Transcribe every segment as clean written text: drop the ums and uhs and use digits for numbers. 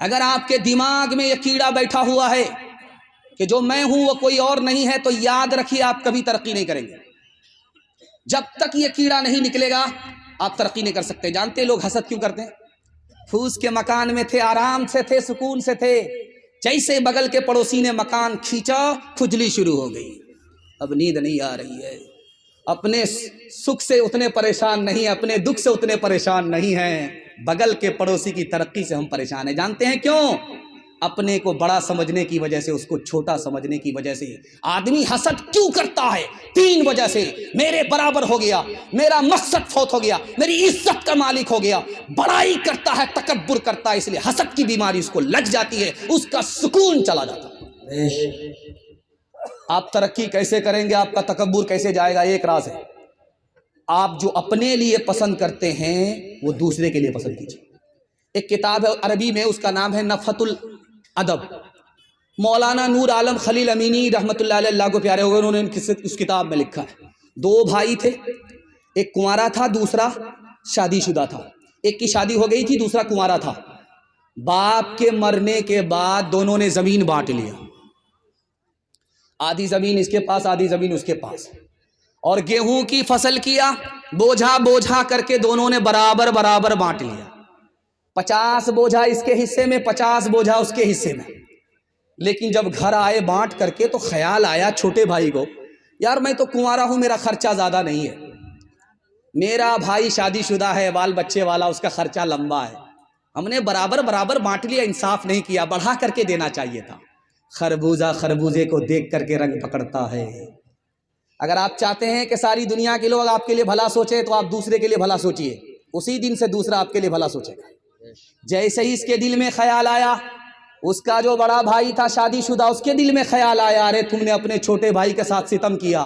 اگر آپ کے دماغ میں یہ کیڑا بیٹھا ہوا ہے کہ جو میں ہوں وہ کوئی اور نہیں ہے، تو یاد رکھیے آپ کبھی ترقی نہیں کریں گے۔ جب تک یہ کیڑا نہیں نکلے گا آپ ترقی نہیں کر سکتے۔ جانتے لوگ حسد کیوں کرتے ہیں؟ پھوس کے مکان میں تھے، آرام سے تھے، سکون سے تھے، جیسے بغل کے پڑوسی نے مکان کھینچا کھجلی شروع ہو گئی، اب نیند نہیں آ رہی ہے، اپنے سکھ سے اتنے پریشان نہیں، اپنے دکھ سے اتنے پریشان نہیں ہیں، بغل کے پڑوسی کی ترقی سے ہم پریشان ہیں۔ جانتے ہیں کیوں؟ اپنے کو بڑا سمجھنے کی وجہ سے، اس کو چھوٹا سمجھنے کی وجہ سے۔ آدمی حسد کیوں کرتا ہے؟ 3 وجہ سے۔ میرے برابر ہو گیا، میرا مقصد فوت ہو گیا، میری عزت کا مالک ہو گیا، بڑائی کرتا ہے، تکبر کرتا ہے، اس لیے حسد کی بیماری اس کو لگ جاتی ہے، اس کا سکون چلا جاتا ہے۔ آپ ترقی کیسے کریں گے؟ آپ کا تکبر کیسے جائے گا؟ ایک راز ہے، آپ جو اپنے لیے پسند کرتے ہیں وہ دوسرے کے لیے پسند کیجیے۔ ایک کتاب ہے عربی میں، اس کا نام ہے نفحۃ الادب، مولانا نور عالم خلیل امینی رحمۃ اللہ علیہ، اللہ کو پیارے ہوئے، انہوں نے اس کتاب میں لکھا ہے 2 بھائی تھے، ایک کنوارا تھا، دوسرا شادی شدہ تھا۔ ایک کی شادی ہو گئی تھی، دوسرا کنوارا تھا۔ باپ کے مرنے کے بعد دونوں نے زمین بانٹ لیا، آدھی زمین اس کے پاس، آدھی زمین اس کے پاس، اور گیہوں کی فصل کیا، بوجھا بوجھا کر کے دونوں نے برابر برابر بانٹ لیا۔ 50 بوجھا اس کے حصے میں، 50 بوجھا اس کے حصے میں۔ لیکن جب گھر آئے بانٹ کر کے تو خیال آیا چھوٹے بھائی کو، یار میں تو کنوارا ہوں، میرا خرچہ زیادہ نہیں ہے، میرا بھائی شادی شدہ ہے، بال بچے والا، اس کا خرچہ لمبا ہے، ہم نے برابر برابر بانٹ لیا، انصاف نہیں کیا، بڑھا کر کے دینا چاہیے تھا۔ خربوزہ خربوزے کو دیکھ کر کے رنگ پکڑتا ہے۔ اگر آپ چاہتے ہیں کہ ساری دنیا کے لوگ آپ کے لیے بھلا سوچیں تو آپ دوسرے کے لیے بھلا سوچئے، اسی دن سے دوسرا آپ کے لیے بھلا سوچے گا۔ جیسے ہی اس کے دل میں خیال آیا، اس کا جو بڑا بھائی تھا شادی شدہ، اس کے دل میں خیال آیا، ارے تم نے اپنے چھوٹے بھائی کے ساتھ ستم کیا،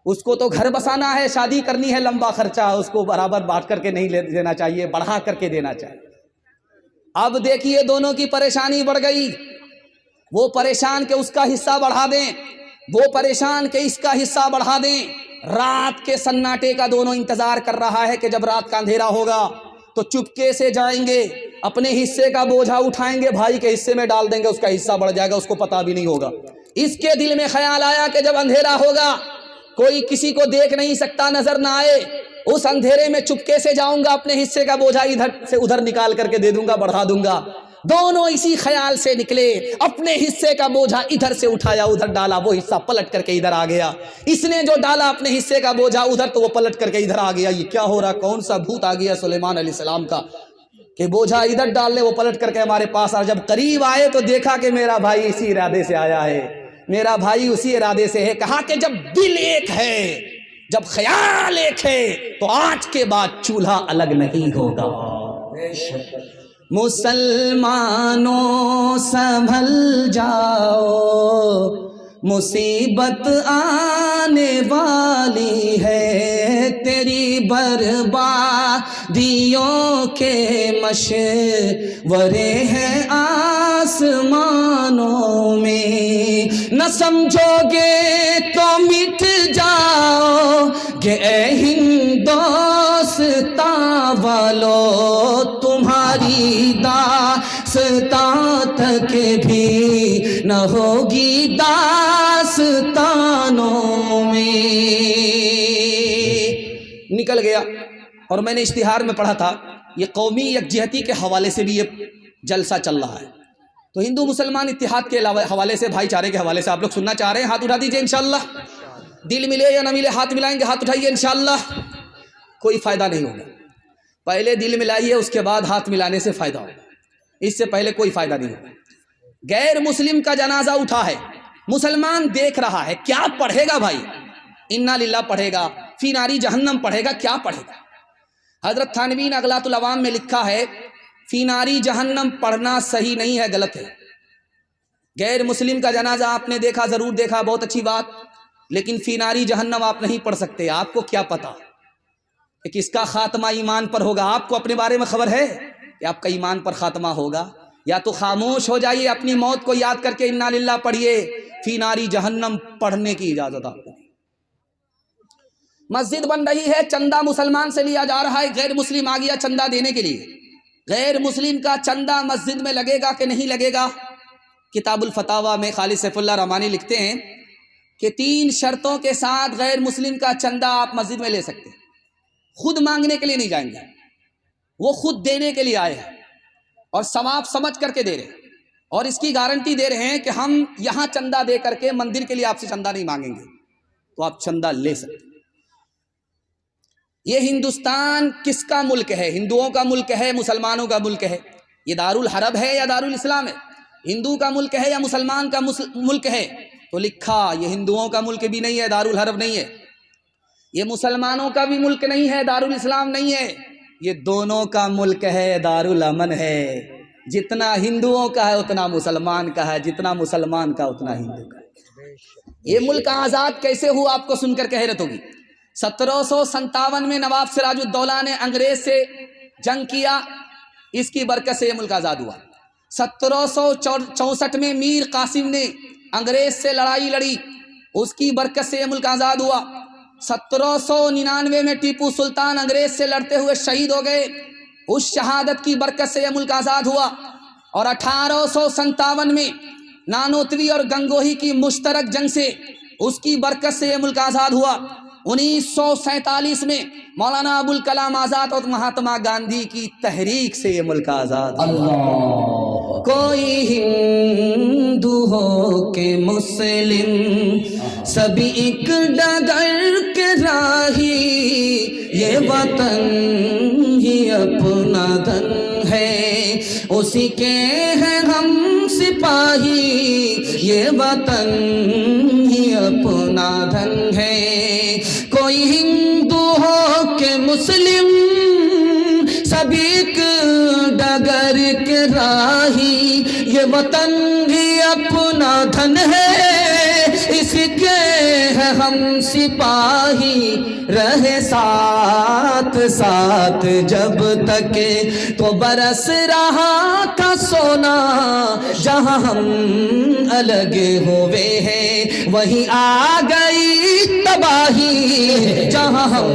اس کو تو گھر بسانا ہے، شادی کرنی ہے، لمبا خرچہ، اس کو برابر بانٹ کر کے نہیں دینا چاہیے، بڑھا کر کے دینا چاہیے۔ اب دیکھیے دونوں کی پریشانی بڑھ گئی، وہ پریشان کہ اس کا حصہ بڑھا دیں، وہ پریشان کہ اس کا حصہ بڑھا دیں۔ رات کے سناٹے کا دونوں انتظار کر رہا ہے کہ جب رات کا اندھیرا ہوگا تو چپکے سے جائیں گے، اپنے حصے کا بوجھا اٹھائیں گے، بھائی کے حصے میں ڈال دیں گے، اس کا حصہ بڑھ جائے گا، اس کو پتہ بھی نہیں ہوگا۔ اس کے دل میں خیال آیا کہ جب اندھیرا ہوگا، کوئی کسی کو دیکھ نہیں سکتا، نظر نہ آئے، اس اندھیرے میں چپکے سے جاؤں گا، اپنے حصے کا بوجھا ادھر سے ادھر نکال کر کے دے دوں گا، بڑھا دوں گا۔ دونوں اسی خیال سے نکلے، اپنے حصے کا بوجھا ادھر سے اٹھایا، ادھر ڈالا، وہ حصہ پلٹ کر کے ادھر آ گیا۔ اس نے جو ڈالا اپنے حصے کا بوجھا ادھر، تو وہ پلٹ کر کے ادھر آ گیا۔ یہ کیا ہو رہا؟ کون سا بھوت آ گیا سلیمان علیہ السلام کا کہ بوجھا ادھر ڈالنے، وہ پلٹ کر کے ہمارے پاس آ۔ جب قریب آئے تو دیکھا کہ میرا بھائی اسی ارادے سے آیا ہے، میرا بھائی اسی ارادے سے ہے۔ کہا کہ جب دل ایک ہے، جب خیال ایک ہے، تو آج کے بعد چولہا الگ نہیں ہوگا۔ مسلمانوں سنبھل جاؤ، مصیبت آنے والی ہے، تیری بربادیوں کے مشورے ہیں آسمانوں میں، نہ سمجھو گے تو مٹ جاؤ گے اے ہندوستان والو، تمہاری داستان تک بھی نہ ہوگی داستانوں میں۔ نکل گیا۔ اور میں نے اشتہار میں پڑھا تھا، یہ قومی یکجہتی کے حوالے سے بھی یہ جلسہ چل رہا ہے، تو ہندو مسلمان اتحاد کے حوالے سے، بھائی چارے کے حوالے سے آپ لوگ سننا چاہ رہے ہیں؟ ہاتھ اٹھا دیجئے انشاءاللہ۔ دل ملے یا نہ ملے، ہاتھ ملائیں گے، ہاتھ اٹھائیے انشاءاللہ۔ کوئی فائدہ نہیں ہوگا، پہلے دل ملائیے، اس کے بعد ہاتھ ملانے سے فائدہ ہوگا، اس سے پہلے کوئی فائدہ نہیں ہوگا۔ غیر مسلم کا جنازہ اٹھا ہے، مسلمان دیکھ رہا ہے، کیا پڑھے گا بھائی؟ انا للہ پڑھے گا، فی ناری جہنم پڑھے گا، کیا پڑھے گا؟ حضرت تھانوی نے اغلاط العوام میں لکھا ہے، فی ناری جہنم پڑھنا صحیح نہیں ہے، غلط ہے۔ غیر مسلم کا جنازہ آپ نے دیکھا، ضرور دیکھا، بہت اچھی بات، لیکن فی ناری جہنم آپ نہیں پڑھ سکتے۔ آپ کو کیا پتا کہ کس کا خاتمہ ایمان پر ہوگا؟ آپ کو اپنے بارے میں خبر ہے کہ آپ کا ایمان پر خاتمہ ہوگا؟ یا تو خاموش ہو جائیے، اپنی موت کو یاد کر کے انا للہ پڑھیے، فی ناری جہنم پڑھنے کی اجازت آپ کو۔ مسجد بن رہی ہے، چندہ مسلمان سے لیا جا رہا ہے، غیر مسلم آ گیا چندہ دینے کے لیے، غیر مسلم کا چندہ مسجد میں لگے گا کہ نہیں لگے گا؟ کتاب الفتاوی میں خالد سیف اللہ رحمانی لکھتے ہیں کہ 3 شرطوں کے ساتھ غیر مسلم کا چندہ آپ مسجد میں لے سکتے ہیں۔ خود مانگنے کے لیے نہیں جائیں گے، وہ خود دینے کے لیے آئے ہیں اور ثواب سمجھ کر کے دے رہے ہیں، اور اس کی گارنٹی دے رہے ہیں کہ ہم یہاں چندہ دے کر کے مندر کے لیے آپ سے چندہ نہیں مانگیں گے، تو آپ چندہ لے سکتے ہیں۔ یہ ہندوستان کس کا ملک ہے؟ ہندوؤں کا ملک ہے، مسلمانوں کا ملک ہے؟ یہ دارالحرب ہے یا دارالاسلام ہے؟ ہندو کا ملک ہے یا مسلمان کا ملک ہے؟ تو لکھا یہ ہندوؤں کا ملک بھی نہیں ہے، دارالحرب نہیں ہے، یہ مسلمانوں کا بھی ملک نہیں ہے، دارالاسلام نہیں ہے، یہ دونوں کا ملک ہے، دارالامن ہے۔ جتنا ہندوؤں کا ہے اتنا مسلمان کا ہے، جتنا مسلمان کا اتنا ہندو کا ہے۔ یہ ملک آزاد کیسے ہوا آپ کو سن کر کے حیرت ہوگی۔ 1757 میں نواب سراج الدولہ نے انگریز سے جنگ کیا، اس کی برکت سے یہ ملک آزاد ہوا۔ 1764 میں میر قاسم نے انگریز سے لڑائی لڑی، اس کی برکت سے یہ ملک آزاد ہوا۔ 1799 میں ٹیپو سلطان انگریز سے لڑتے ہوئے شہید ہو گئے، اس شہادت کی برکت سے یہ ملک آزاد ہوا۔ اور 1857 میں نانوتوی اور گنگوہی کی مشترک جنگ سے اس کی برکت سے یہ ملک آزاد ہوا۔ 1947 میں مولانا ابوالکلام آزاد اور مہاتما گاندھی کی تحریک سے یہ ملک آزاد ہوا۔ کوئی ہندو ہو کہ مسلم سبھی ایک ڈگر کے راہی، یہ وطن ہی اپنا دھن ہے، اسی کے ہیں ہم سپاہی، یہ وطن ہی اپنا دھن ہے۔ کوئی ہندو ہو کہ مسلم سبھی ایک ڈگر کے راہی، یہ وطن بھی اپنا دھن ہے، اس کے ہے ہم سپاہی، رہے ساتھ ساتھ جب تک تو برس رہا تھا سونا، جہاں ہم الگ ہوئے ہیں وہیں آ گئی تباہی، جہاں ہم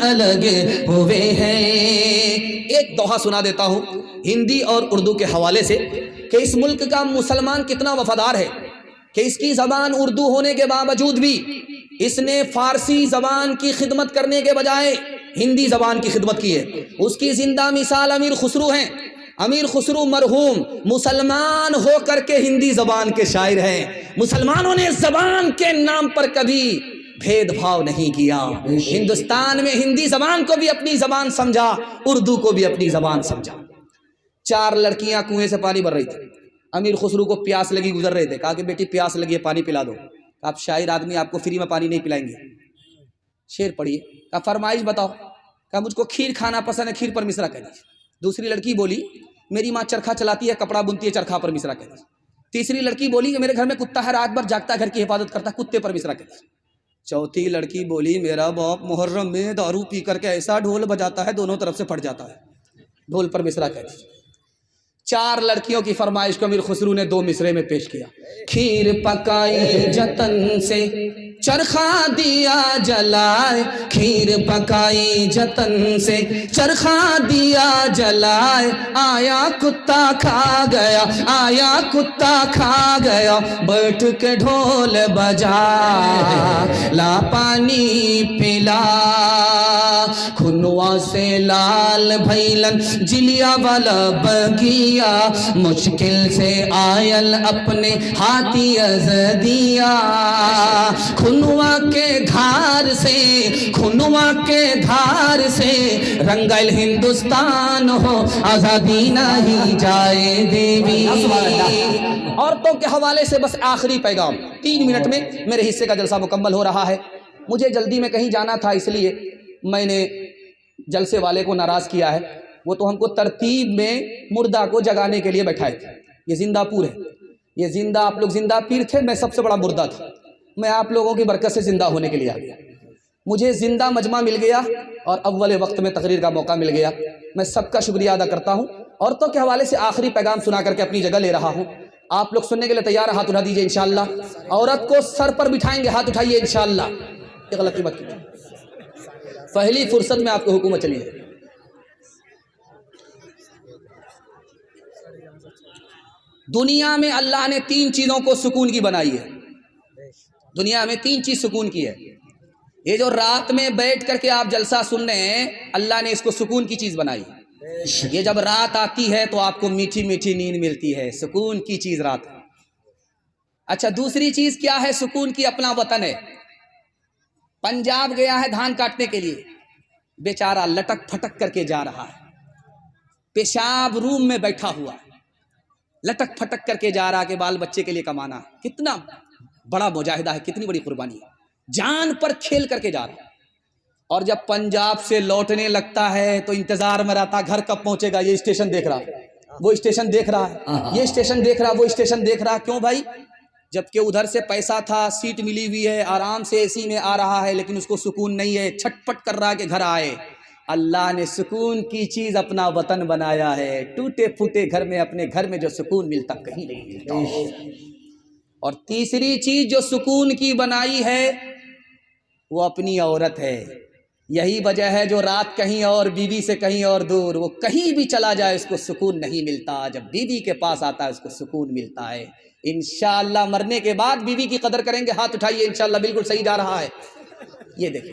الگ ہوئے ہیں۔ ایک دوہا سنا دیتا ہوں ہندی اور اردو کے حوالے سے کہ اس ملک کا مسلمان کتنا وفادار ہے کہ اس کی زبان اردو ہونے کے باوجود بھی اس نے فارسی زبان کی خدمت کرنے کے بجائے ہندی زبان کی خدمت کی ہے۔ اس کی زندہ مثال امیر خسرو ہیں۔ امیر خسرو مرحوم مسلمان ہو کر کے ہندی زبان کے شاعر ہیں۔ مسلمانوں نے زبان کے نام پر کبھی بھید بھاؤ نہیں کیا۔ ہندوستان میں ہندی زبان کو بھی اپنی زبان سمجھا، اردو کو بھی اپنی زبان سمجھا۔ 4 لڑکیاں کنویں سے پانی بھر رہی تھی، امیر خسرو کو پیاس لگی، گزر رہے تھے، کہا کہ بیٹی پیاس لگی ہے پانی پلا دو۔ آپ شاعر آدمی، آپ کو فری میں پانی نہیں پلائیں گے، شعر پڑھیے۔ کہا فرمائش بتاؤ، کہا مجھ کو کھیر کھانا پسند ہے، کھیر پر مصرع کہہ دیجیے۔ دوسری لڑکی بولی میری ماں چرخا چلاتی ہے، کپڑا بنتی ہے، چرخا پر مصرع کہہ دیجیے۔ تیسری لڑکی بولی کہ میرے گھر میں کتا ہے، رات بھر جاگتا ہے، گھر کی حفاظت کرتا ہے، کتے پر مصرع کہہ دیجیے۔ چوتھی لڑکی بولی میرا باپ محرم میں دارو پی کر کے ایسا ڈھول بجاتا ہے دونوں طرف سے پھٹ جاتا ہے، ڈھول پر مصرع کہہ دیجیے۔ 4 لڑکیوں کی فرمائش کو امیر خسرو نے 2 مصرے میں پیش کیا۔ کھیر پکائی جتن سے چرخا دیا جلائے، کھیر پکائی جتن سے چرخا دیا جلائے، آیا کتا کھا گیا، آیا کتا کھا گیا، بیٹھ کے ڈھول بجا، لا پانی پلا، کھنوا سے لال بھیلن جلیا والا بگیا، مشکل سے آئل اپنے ہاتھی ازدیا، کھنوا کے دھار سے، کھنوا کے دھار سے رنگل ہندوستان ہو، آزادی نہیں جائے دیوی۔ عورتوں کے حوالے سے بس آخری پیغام، 3 منٹ میں میرے حصے کا جلسہ مکمل ہو رہا ہے۔ مجھے جلدی میں کہیں جانا تھا، اس لیے میں نے جلسے والے کو ناراض کیا ہے۔ وہ تو ہم کو ترتیب میں مردہ کو جگانے کے لیے بیٹھائے تھے۔ یہ زندہ پور ہے، یہ زندہ، آپ لوگ زندہ پیر تھے، میں سب سے بڑا مردہ تھا۔ میں آپ لوگوں کی برکت سے زندہ ہونے کے لیے آ گیا، مجھے زندہ مجمع مل گیا اور اول وقت میں تقریر کا موقع مل گیا۔ میں سب کا شکریہ ادا کرتا ہوں۔ عورتوں کے حوالے سے آخری پیغام سنا کر کے اپنی جگہ لے رہا ہوں۔ آپ لوگ سننے کے لیے تیار، ہاتھ اٹھا دیجئے انشاءاللہ۔ عورت کو سر پر بٹھائیں گے، ہاتھ اٹھائیے انشاءاللہ۔ یہ غلطی مت کیجیے، پہلی فرصت میں آپ کو حکومت چلی ہے۔ دنیا میں اللہ نے 3 چیزوں کو سکون کی بنائی ہے. دنیا میں 3 چیز سکون کی ہے. یہ جو رات میں بیٹھ کر کے آپ جلسہ سن رہے ہیں، اللہ نے اس کو سکون کی چیز بنائی. یہ جب رات آتی ہے تو آپ کو میٹھی میٹھی نیند ملتی ہے، سکون کی چیز رات. اچھا دوسری چیز کیا ہے سکون کی؟ اپنا وطن ہے. پنجاب گیا ہے دھان کاٹنے کے لیے، بیچارہ لٹک پھٹک کر کے جا رہا ہے، پیشاب روم میں بیٹھا ہوا ہے، لٹک پھٹک کر کے جا رہا کہ بال بچے کے لیے کمانا ہے. کتنا بڑا مجاہدہ ہے، کتنی بڑی قربانی ہے، جان پر کھیل کر کے جا رہا ہے. اور جب پنجاب سے لوٹنے لگتا ہے تو انتظار میں رہتا گھر کب پہنچے گا. یہ اسٹیشن دیکھ رہا ہے، وہ اسٹیشن دیکھ رہا ہے، یہ اسٹیشن دیکھ رہا، وہ اسٹیشن دیکھ رہا. کیوں بھائی؟ جبکہ ادھر سے پیسہ تھا، سیٹ ملی ہوئی ہے، آرام سے اے سی میں آ رہا ہے، لیکن اس کو سکون نہیں ہے، چھٹ پٹ کر رہا کہ گھر آئے. اللہ نے سکون کی چیز اپنا وطن بنایا ہے. ٹوٹے پھوٹے گھر میں، اپنے گھر میں جو سکون ملتا کہیں نہیں ملتا. اور تیسری چیز جو سکون کی بنائی ہے وہ اپنی عورت ہے. یہی وجہ ہے جو رات کہیں اور، بیوی سے کہیں اور دور، وہ کہیں بھی چلا جائے اس کو سکون نہیں ملتا. جب بیوی کے پاس آتا ہے اس کو سکون ملتا ہے. انشاءاللہ مرنے کے بعد بیوی کی قدر کریں گے. ہاتھ اٹھائیے، انشاءاللہ بالکل صحیح جا رہا ہے. یہ دیکھیں،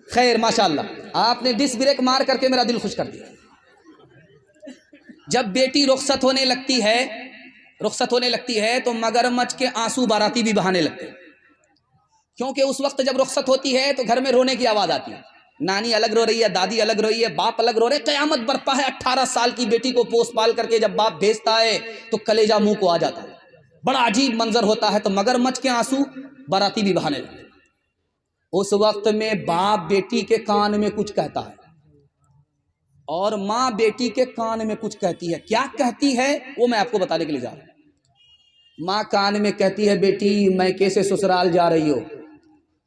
خیر ماشاءاللہ آپ نے ڈس بریک مار کر کے میرا دل خوش کر دیا. جب بیٹی رخصت ہونے لگتی ہے تو مگرمچھ کے آنسو باراتی بھی بہانے لگتے ہیں. کیونکہ اس وقت جب رخصت ہوتی ہے تو گھر میں رونے کی آواز آتی ہے. نانی الگ رو رہی ہے، دادی الگ رو رہی ہے، باپ الگ رو رہے. قیامت برپا ہے. 18 سال کی بیٹی کو پوس پال کر کے جب باپ بھیجتا ہے تو کلیجہ منہ کو آ جاتا ہے. بڑا عجیب منظر ہوتا ہے. تو مگرمچھ کے آنسو باراتی بھی بہانے لگتے. اس وقت میں باپ بیٹی کے کان میں کچھ کہتا ہے اور ماں بیٹی کے کان میں کچھ کہتی ہے. کیا کہتی ہے وہ میں آپ کو بتانے کے لیے جا رہا ہوں. ماں کان میں کہتی ہے، بیٹی میں کیسے سسرال جا رہی ہو،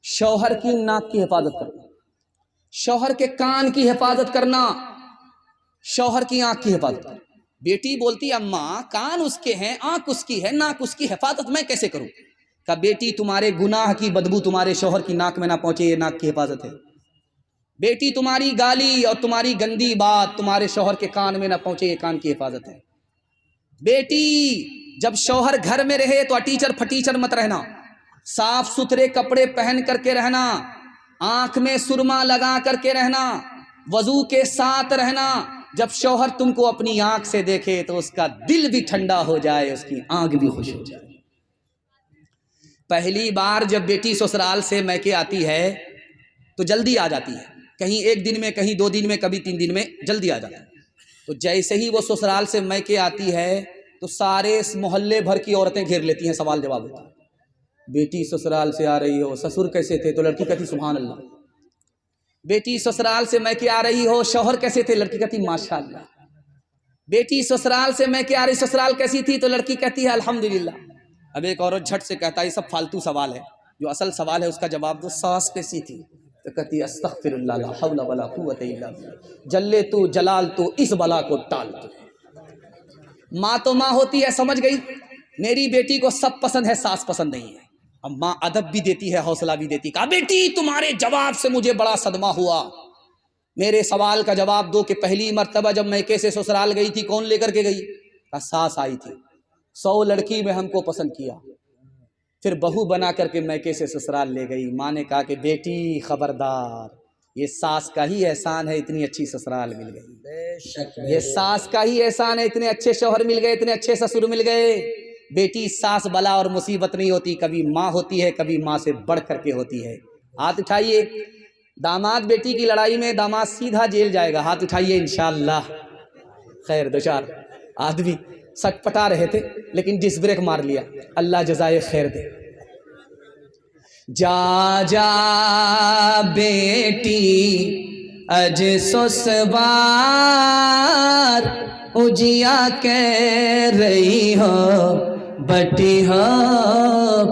شوہر کی ناک کی حفاظت کرنا، شوہر کے کان کی حفاظت کرنا، شوہر کی آنکھ کی حفاظت کرنا. بیٹی بولتی اماں کان اس کے ہیں، آنکھ اس کی ہے، ناک اس کی، حفاظت میں کیسے کروں؟ کہ بیٹی تمہارے گناہ کی بدبو تمہارے شوہر کی ناک میں نہ پہنچے، یہ ناک کی حفاظت ہے. بیٹی تمہاری گالی اور تمہاری گندی بات تمہارے شوہر کے کان میں نہ پہنچے، یہ کان کی حفاظت ہے. بیٹی جب شوہر گھر میں رہے تو اٹیچر پھٹیچر مت رہنا، صاف ستھرے کپڑے پہن کر کے رہنا، آنکھ میں سرما لگا کر کے رہنا، وضو کے ساتھ رہنا. جب شوہر تم کو اپنی آنکھ سے دیکھے تو اس کا دل بھی ٹھنڈا ہو جائے، اس کی آنکھ بھی خوش ہو جائے. پہلی بار جب بیٹی سسرال سے میکے آتی ہے تو جلدی آ جاتی ہے، کہیں 1 دن میں، کہیں 2 دن میں، کبھی 3 دن میں جلدی آ جاتی ہے. تو جیسے ہی وہ سسرال سے میکے آتی ہے تو سارے محلے بھر کی عورتیں گھیر لیتی ہیں، سوال جواب ہوتا ہے. بیٹی سسرال سے آ رہی ہو، سسر کیسے تھے؟ تو لڑکی کہتی سبحان اللہ. بیٹی سسرال سے میکے آ رہی ہو، شوہر کیسے تھے؟ لڑکی کہتی ماشاء اللہ. بیٹی سسرال سے میکے آ رہی، سسرال کیسی تھی؟ تو لڑکی کہتی ہے الحمدللہ. اب ایک عورت جھٹ سے کہتا ہے یہ سب فالتو سوال ہے، جو اصل سوال ہے اس کا جواب دو. ساس کیسی تھی؟ تو کہتی ہے استغفر اللہ لا حول ولا قوت الا باللہ، جلے تو جلال تو اس بلا کو ٹال تو. ماں تو ماں ہوتی ہے، سمجھ گئی. میری بیٹی کو سب پسند ہے، ساس پسند نہیں ہے. اب ماں ادب بھی دیتی ہے، حوصلہ بھی دیتی. کہا بیٹی تمہارے جواب سے مجھے بڑا صدمہ ہوا، میرے سوال کا جواب دو کہ پہلی مرتبہ جب میکے سے سسرال گئی تھی کون لے کر کے گئی؟ کہا ساس آئی تھی، 100 لڑکی میں ہم کو پسند کیا، پھر بہو بنا کر کے میکے سے سسرال لے گئی. ماں نے کہا کہ بیٹی خبردار، یہ ساس کا ہی احسان ہے اتنی اچھی سسرال مل گئی، یہ ساس کا ہی احسان ہے اتنے اچھے شوہر مل گئے، اتنے اچھے سسر مل گئے. بیٹی ساس بلا اور مصیبت نہیں ہوتی، کبھی ماں ہوتی ہے، کبھی ماں سے بڑھ کر کے ہوتی ہے. ہاتھ اٹھائیے. داماد بیٹی کی لڑائی میں داماد سیدھا جیل جائے گا، ہاتھ اٹھائیے انشاءاللہ. خیر 2-4 آدمی سچ پٹا رہے تھے لیکن ڈس بریک مار لیا، اللہ جزائے خیر دے. جا جا بیٹی اج سسوار اجیا کہہ رہی ہو بٹی ہو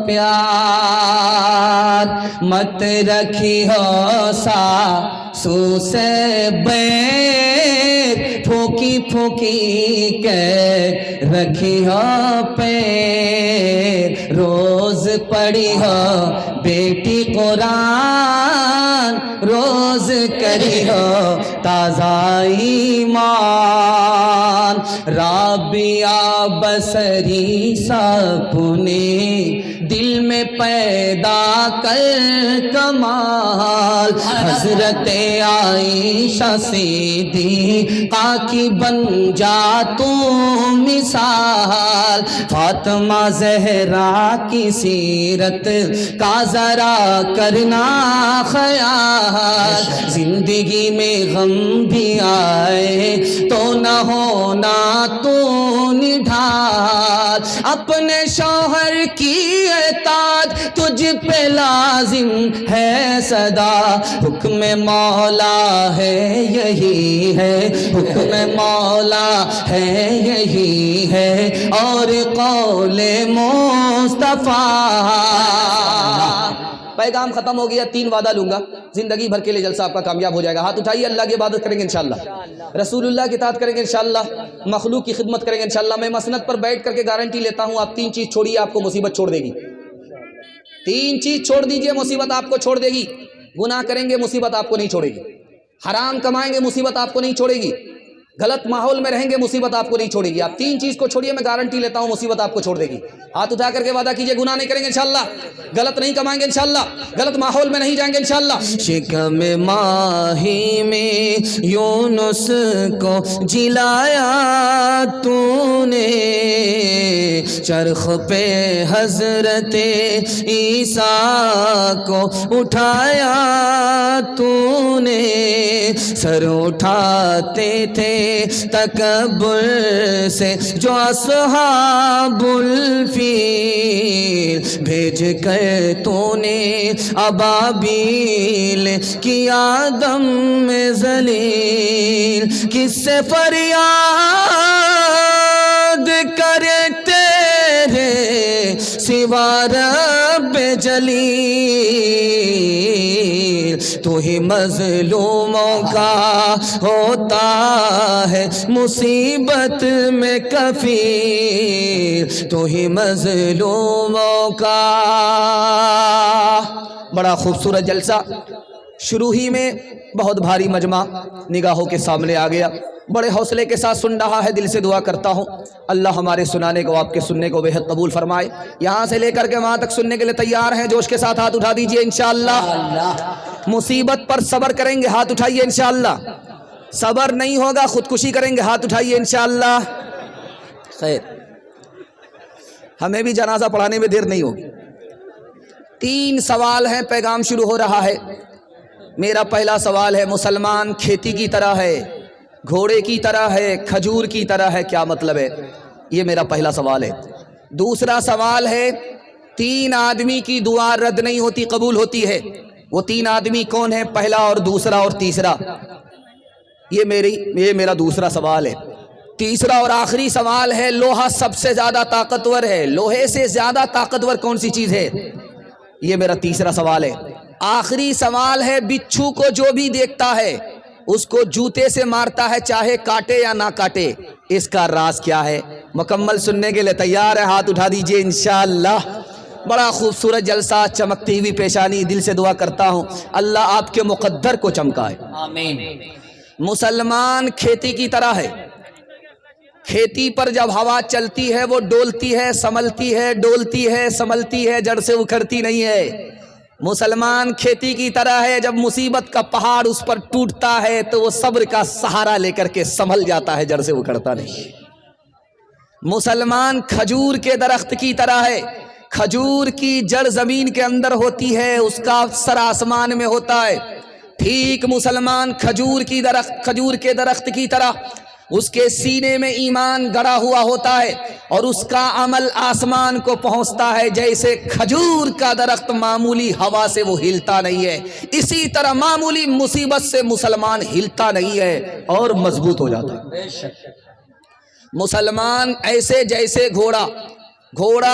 پیار، مت رکھی ہو ساسو سے بیر، پھونکی پھونکی کے رکھی ہو پیر، روز پڑھی ہو بیٹی قرآن، روز کری ہو تازہ ایمان، رابعہ بصری سپنے دل میں پیدا کر کمال، حضرت عائشہ صدیقہ کی بن جا تو مثال، فاطمہ زہرا کی سیرت کا ذرا کرنا خیال، زندگی میں غم بھی آئے تو نہ ہونا تو نڈھال، اپنے شوہر کی اطاعت تجھ پہ لازم ہے صدا، حکم مولا ہے یہی ہے، حکم مولا ہے یہی ہے، اور قول مصطفیٰ۔ پیغام ختم ہو گیا، 3 وعدہ لوں گا، زندگی بھر کے لیے جلسہ آپ کا کامیاب ہو جائے گا۔ ہاتھ اٹھائیے، اللہ کی عبادت کریں گے انشاءاللہ، رسول اللہ کی اطاعت کریں گے انشاءاللہ، مخلوق کی خدمت کریں گے انشاءاللہ۔ میں مسند پر بیٹھ کر کے گارنٹی لیتا ہوں، آپ 3 چیز چھوڑیے، آپ کو مصیبت چھوڑ دے گی۔ 3 چیز چھوڑ دیجئے، مصیبت آپ کو چھوڑ دے گی۔ گناہ کریں گے، مصیبت آپ کو نہیں چھوڑے گی۔ حرام کمائیں گے، مصیبت آپ کو نہیں چھوڑے گی۔ غلط ماحول میں رہیں گے، مصیبت آپ کو نہیں چھوڑے گی۔ آپ 3 چیز کو چھوڑیے، میں گارنٹی لیتا ہوں مصیبت آپ کو چھوڑ دے گی۔ ہاتھ اٹھا کر کے وعدہ کیجئے، گناہ نہیں کریں گے انشاءاللہ، غلط نہیں کمائیں گے انشاءاللہ، غلط ماحول میں نہیں جائیں گے انشاءاللہ۔ شکم ماہی میں یونس کو جلایا تو نے، چرخ پہ حضرت عیسیٰ کو اٹھایا تو نے، سر اٹھاتے تھے تکبر سے جو اصحاب الفیل، بھیج کر تو نے ابابیل کیا دم میں ذلیل، کس سے فریاد کرے تیرے سوا رب جلیل، تو ہی مظلوموں کا ہوتا ہے مصیبت میں کفیل، تو ہی مظلوموں کا۔ بڑا خوبصورت جلسہ شروع ہی میں بہت بھاری مجمع نگاہوں کے سامنے آ گیا، بڑے حوصلے کے ساتھ سن رہا ہے، دل سے دعا کرتا ہوں اللہ ہمارے سنانے کو، آپ کے سننے کو بہت قبول فرمائے۔ یہاں سے لے کر کے وہاں تک سننے کے لیے تیار ہیں؟ جوش کے ساتھ ہاتھ اٹھا دیجئے انشاءاللہ۔ مصیبت پر صبر کریں گے، ہاتھ اٹھائیے انشاءاللہ۔ صبر نہیں ہوگا، خودکشی کریں گے، ہاتھ اٹھائیے انشاءاللہ۔ خیر، ہمیں بھی جنازہ پڑھانے میں دیر نہیں ہوگی۔ 3 سوال ہیں، پیغام شروع ہو رہا ہے۔ میرا پہلا سوال ہے، مسلمان کھیتی کی طرح ہے، گھوڑے کی طرح ہے، کھجور کی طرح ہے، کیا مطلب ہے؟ یہ میرا پہلا سوال ہے۔ دوسرا سوال ہے، 3 آدمی کی دعا رد نہیں ہوتی، قبول ہوتی ہے۔ وہ 3 آدمی کون ہیں؟ پہلا اور دوسرا اور تیسرا۔ یہ میرا دوسرا سوال ہے۔ تیسرا اور آخری سوال ہے، لوہا سب سے زیادہ طاقتور ہے، لوہے سے زیادہ طاقتور کون سی چیز ہے؟ یہ میرا تیسرا سوال ہے۔ آخری سوال ہے، بچھو کو جو بھی دیکھتا ہے اس کو جوتے سے مارتا ہے، چاہے کاٹے یا نہ کاٹے، اس کا راز کیا ہے؟ مکمل سننے کے لیے تیار ہے؟ ہاتھ اٹھا دیجئے انشاءاللہ۔ بڑا خوبصورت جلسہ، چمکتی ہوئی پیشانی، دل سے دعا کرتا ہوں اللہ آپ کے مقدر کو چمکائے، آمین۔ مسلمان کھیتی کی طرح ہے، کھیتی پر جب ہوا چلتی ہے وہ ڈولتی ہے، سنبھلتی ہے، ڈولتی ہے، سنبھلتی ہے، جڑ سے اکھڑتی نہیں ہے۔ مسلمان کھیتی کی طرح ہے، جب مصیبت کا پہاڑ اس پر ٹوٹتا ہے تو وہ صبر کا سہارا لے کر کے سنبھل جاتا ہے، جڑ سے اکھڑتا نہیں۔ مسلمان کھجور کے درخت کی طرح ہے، کھجور کی جڑ زمین کے اندر ہوتی ہے، اس کا سر آسمان میں ہوتا ہے۔ ٹھیک مسلمان کھجور کے درخت کی طرح اس کے سینے میں ایمان گڑا ہوا ہوتا ہے اور اس کا عمل آسمان کو پہنچتا ہے۔ جیسے کھجور کا درخت معمولی ہوا سے وہ ہلتا نہیں ہے، اسی طرح معمولی مصیبت سے مسلمان ہلتا نہیں ہے اور مضبوط ہو جاتا ہے۔ مسلمان ایسے جیسے گھوڑا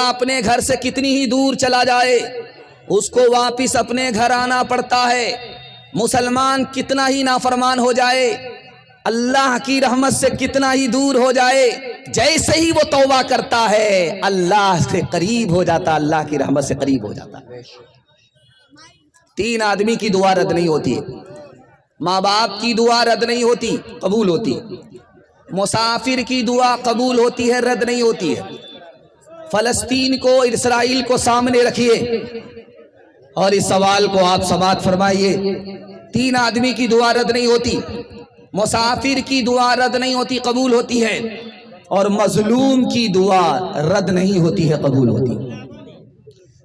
اپنے گھر سے کتنی ہی دور چلا جائے اس کو واپس اپنے گھر آنا پڑتا ہے۔ مسلمان کتنا ہی نافرمان ہو جائے، اللہ کی رحمت سے کتنا ہی دور ہو جائے، جیسے ہی وہ توبہ کرتا ہے اللہ سے قریب ہو جاتا، اللہ کی رحمت سے قریب ہو جاتا۔ 3 آدمی کی دعا رد نہیں ہوتی، ماں باپ کی دعا رد نہیں ہوتی، قبول ہوتی، مسافر کی دعا قبول ہوتی ہے، رد نہیں ہوتی ہے۔ فلسطین کو، اسرائیل کو سامنے رکھیے اور اس سوال کو آپ سماعت فرمائیے۔ 3 آدمی کی دعا رد نہیں ہوتی، مسافر کی دعا رد نہیں ہوتی، قبول ہوتی ہے، اور مظلوم کی دعا رد نہیں ہوتی ہے، قبول ہوتی ہے۔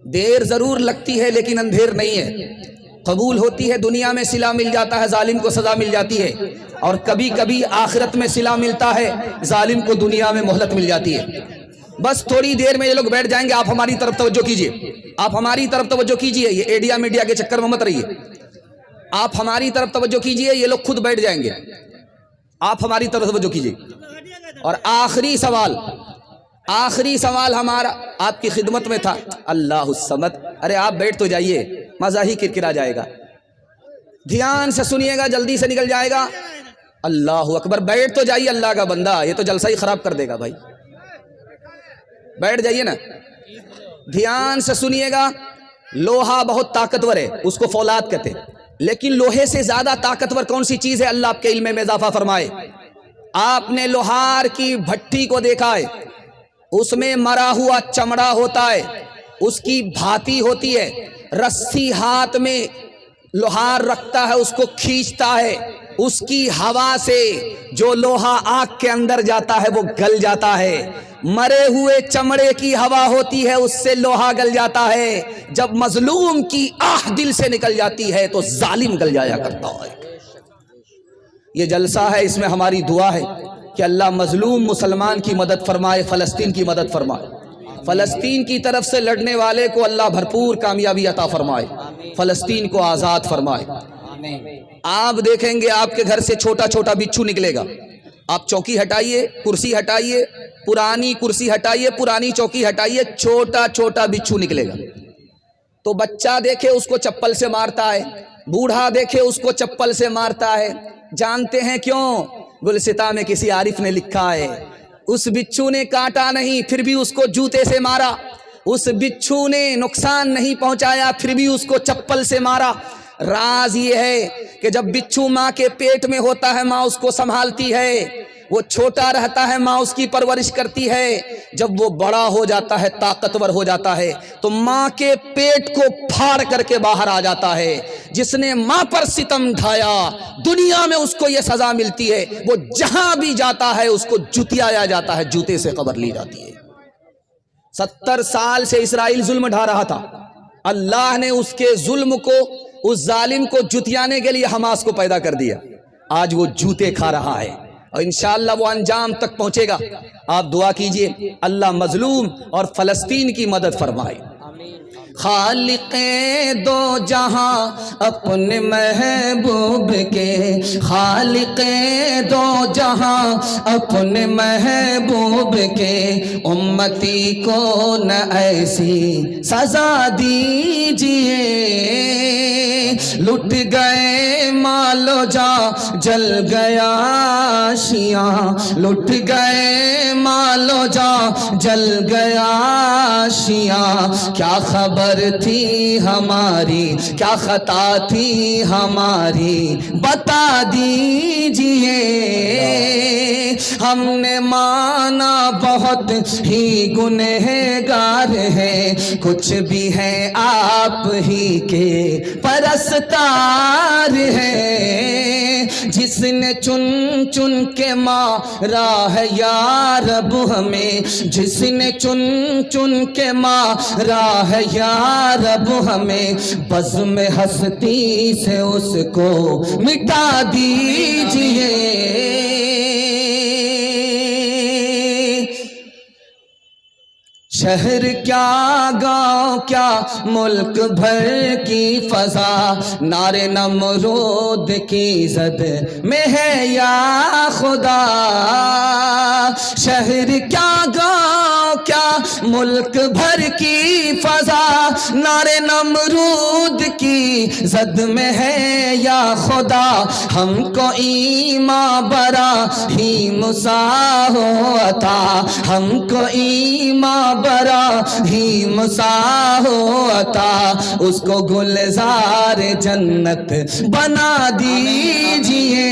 دیر ضرور لگتی ہے لیکن اندھیر نہیں ہے، قبول ہوتی ہے۔ دنیا میں صلہ مل جاتا ہے، ظالم کو سزا مل جاتی ہے، اور کبھی کبھی آخرت میں صلہ ملتا ہے، ظالم کو دنیا میں مہلت مل جاتی ہے۔ بس تھوڑی دیر میں یہ لوگ بیٹھ جائیں گے، آپ ہماری طرف توجہ کیجئے، آپ ہماری طرف توجہ کیجئے، یہ ایڈیا میڈیا کے چکر میں مت رہیے، آپ ہماری طرف توجہ کیجئے، یہ لوگ خود بیٹھ جائیں گے، آپ ہماری طرف توجہ کیجئے۔ اور آخری سوال ہمارا آپ کی خدمت میں تھا، اللہ الصمد۔ ارے آپ بیٹھ تو جائیے، مزہ ہی کرکرا جائے گا، دھیان سے سنیے گا، جلدی سے نکل جائے گا۔ اللہ اکبر، بیٹھ تو جائیے اللہ کا بندہ، یہ تو جلسہ ہی خراب کر دے گا بھائی، بیٹھ جائیے نا، دھیان سے سنیے گا۔ لوہا بہت طاقتور ہے، اس کو فولاد کہتے ہیں، لیکن لوہے سے زیادہ طاقتور کون سی چیز ہے؟ اللہ آپ کے علم میں اضافہ فرمائے۔ آپ نے لوہار کی بھٹی کو دیکھا ہے، اس میں مرا ہوا چمڑا ہوتا ہے، اس کی بھاتی ہوتی ہے، رسی ہاتھ میں لوہار رکھتا ہے، اس کو کھینچتا ہے، اس کی ہوا سے جو لوہا آگ کے اندر جاتا ہے وہ گل جاتا ہے۔ مرے ہوئے چمڑے کی ہوا ہوتی ہے، اس سے لوہا گل جاتا ہے۔ جب مظلوم کی آہ دل سے نکل جاتی ہے تو ظالم گل جایا کرتا ہے۔ یہ جلسہ ہے، اس میں ہماری دعا ہے کہ اللہ مظلوم مسلمان کی مدد فرمائے، فلسطین کی مدد فرمائے، فلسطین کی طرف سے لڑنے والے کو اللہ بھرپور کامیابی عطا فرمائے، فلسطین کو آزاد فرمائے۔ آپ دیکھیں گے آپ کے گھر سے چھوٹا چھوٹا بچھو نکلے گا، آپ چوکی ہٹائیے، کرسی ہٹائیے، پرانی کرسی ہٹائیے، پرانی چوکی ہٹائیے، چھوٹا چھوٹا بچھو نکلے گا۔ تو بچہ دیکھے اس کو چپل سے مارتا ہے، بوڑھا دیکھے اس کو چپل سے مارتا ہے۔ جانتے ہیں کیوں؟ گلستان میں کسی عارف نے لکھا ہے، اس بچھو نے کاٹا نہیں پھر بھی اس کو جوتے سے مارا، اس بچھو نے نقصان نہیں پہنچایا پھر بھی اس کو چپل سے مارا۔ راز یہ ہے کہ جب بچھو ماں کے پیٹ میں ہوتا ہے، ماں اس کو سنبھالتی ہے، وہ چھوٹا رہتا ہے، ماں اس کی پرورش کرتی ہے۔ جب وہ بڑا ہو جاتا ہے، طاقتور ہو جاتا ہے، تو ماں کے پیٹ کو پھاڑ کر کے باہر آ جاتا ہے۔ جس نے ماں پر ستم ڈھایا، دنیا میں اس کو یہ سزا ملتی ہے، وہ جہاں بھی جاتا ہے اس کو جتیایا جاتا ہے، جوتے سے قبر لی جاتی ہے۔ 70 سال سے اسرائیل ظلم ڈھا رہا تھا، اللہ نے اس کے ظلم کو، اس ظالم کو جتیانے کے لیے حماس کو پیدا کر دیا۔ آج وہ جوتے کھا رہا ہے اور انشاءاللہ وہ انجام تک پہنچے گا۔ آپ دعا کیجئے اللہ مظلوم اور فلسطین کی مدد فرمائے۔ خالق دو جہاں اپنے محبوب کے، خالق دو جہاں اپنے محبوب کے، امتی کو نہ ایسی سزا دیجئے۔ لٹ گئے مال و جاں جل گیا شیعہ، لٹ گئے مال و جاں جل گیا شیعہ۔ کیا خبر تھی ہماری، کیا خطا تھی ہماری، بتا دیجئے۔ ہم نے مانا بہت ہی گنہگار ہے، کچھ بھی ہے آپ ہی کے پرستار ہے۔ جس نے چن چن کے مارا ہے یا رب ہمیں، جس نے چن چن کے مارا ہے یا رب ہمیں، بزم ہستی سے اس کو مٹا دیجئے۔ شہر کیا گاؤں کیا ملک بھر کی فضا، نعرے نمرود کی زد میں ہے یا خدا۔ شہر کیا گاؤں کیا ملک بھر کی فضا، نعرے نمرود کی زد میں ہے یا خدا۔ ہم کو ایمان براہیم سا ہو عطا، ہم کو ایمان براہیم سا ہو عطا، اس کو گلزار جنت بنا دیجئے۔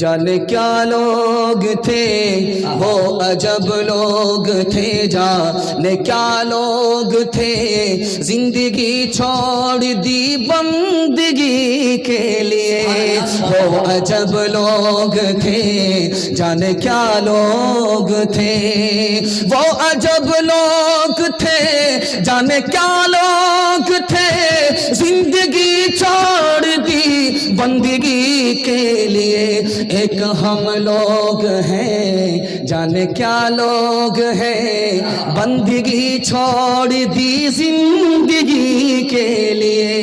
جانے کیا لوگ تھے وہ عجب لوگ تھے، جانے کیا لوگ تھے زندگی چھوڑ دی بندگی کے لیے، وہ عجب لوگ تھے جانے کیا لوگ تھے، وہ عجب لوگ تھے جانے کیا لوگ تھے زندگی چھوڑ دی بندگی کے لیے، ایک ہم لوگ ہیں جانے کیا لوگ ہیں بندگی چھوڑ دی زندگی کے لیے۔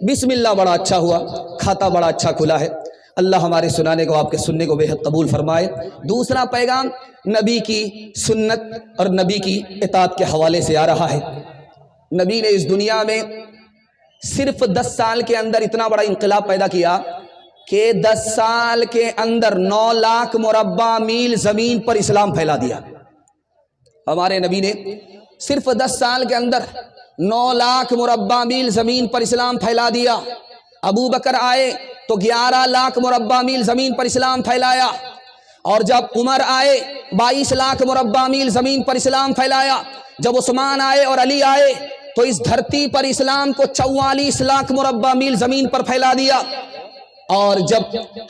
بسم اللہ بڑا اچھا ہوا، کھاتا بڑا اچھا کھلا ہے، اللہ ہمارے سنانے کو آپ کے سننے کو بے حد قبول فرمائے۔ دوسرا پیغام نبی کی سنت اور نبی کی اطاعت کے حوالے سے آ رہا ہے۔ نبی نے اس دنیا میں صرف 10 سال کے اندر اتنا بڑا انقلاب پیدا کیا کہ 10 سال کے اندر 9 لاکھ مربع میل زمین پر اسلام پھیلا دیا۔ ہمارے نبی نے صرف 10 سال کے اندر 9 لاکھ مربع میل زمین پر اسلام پھیلا دیا۔ ابو بکر آئے تو 11 لاکھ مربع میل زمین پر اسلام پھیلایا، اور جب عمر آئے 22 لاکھ مربع میل زمین پر اسلام پھیلایا، جب عثمان آئے اور علی آئے تو اس دھرتی پر اسلام کو 44 لاکھ مربع میل زمین پر پھیلا دیا، اور جب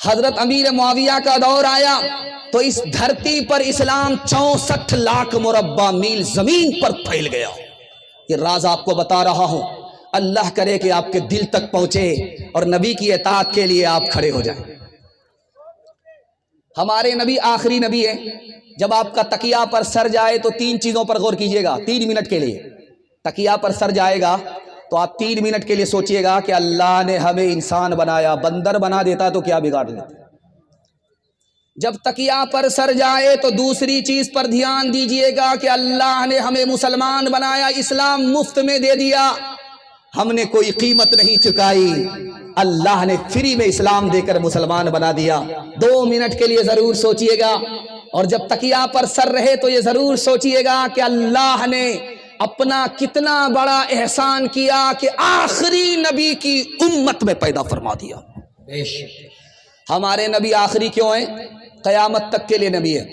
حضرت امیر معاویہ کا دور آیا تو اس دھرتی پر اسلام 64 لاکھ مربع میل زمین پر پھیل گیا۔ یہ راز آپ کو بتا رہا ہوں، اللہ کرے کہ آپ کے دل تک پہنچے اور نبی کی اطاعت کے لیے آپ کھڑے ہو جائیں۔ ہمارے نبی آخری نبی ہے۔ جب آپ کا تکیہ پر سر جائے تو 3 چیزوں پر غور کیجئے گا 3 منٹ کے لیے۔ تکیہ پر سر جائے گا تو آپ 3 منٹ کے لیے سوچئے گا کہ اللہ نے ہمیں انسان بنایا، بندر بنا دیتا تو کیا بگاڑ لیتا۔ جب تکیہ پر سر جائے تو دوسری چیز پر دھیان دیجئے گا کہ اللہ نے ہمیں مسلمان بنایا، اسلام مفت میں دے دیا، ہم نے کوئی قیمت نہیں چکائی، اللہ نے فری میں اسلام دے کر مسلمان بنا دیا۔ 2 منٹ کے لیے ضرور سوچئے گا، اور جب تکیہ پر سر رہے تو یہ ضرور سوچئے گا کہ اللہ نے اپنا کتنا بڑا احسان کیا کہ آخری نبی کی امت میں پیدا فرما دیا۔ ہمارے نبی آخری کیوں ہیں؟ قیامت تک کے لیے نبی ہے،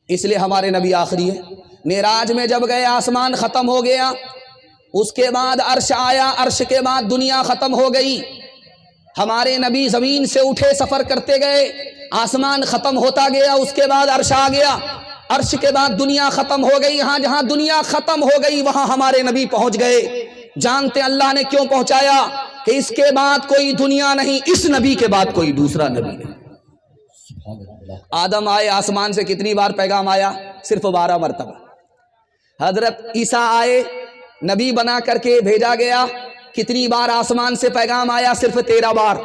اس لیے ہمارے نبی آخری ہے۔ معراج میں جب گئے آسمان ختم ہو گیا، اس کے بعد عرش آیا، عرش کے بعد دنیا ختم ہو گئی۔ ہمارے نبی زمین سے اٹھے، سفر کرتے گئے، آسمان ختم ہوتا گیا، اس کے بعد عرش آ گیا، عرش کے بعد دنیا ختم ہو گئی۔ یہاں جہاں دنیا ختم ہو گئی وہاں ہمارے نبی پہنچ گئے۔ جانتے اللہ نے کیوں پہنچایا؟ کہ اس کے بعد کوئی دنیا نہیں، اس نبی کے بعد کوئی دوسرا نبی نہیں۔ آدم آئے، آسمان سے کتنی بار پیغام آیا؟ صرف 12 مرتبہ۔ حضرت عیسیٰ آئے، نبی بنا کر کے بھیجا گیا، کتنی بار آسمان سے پیغام آیا؟ صرف 13 بار۔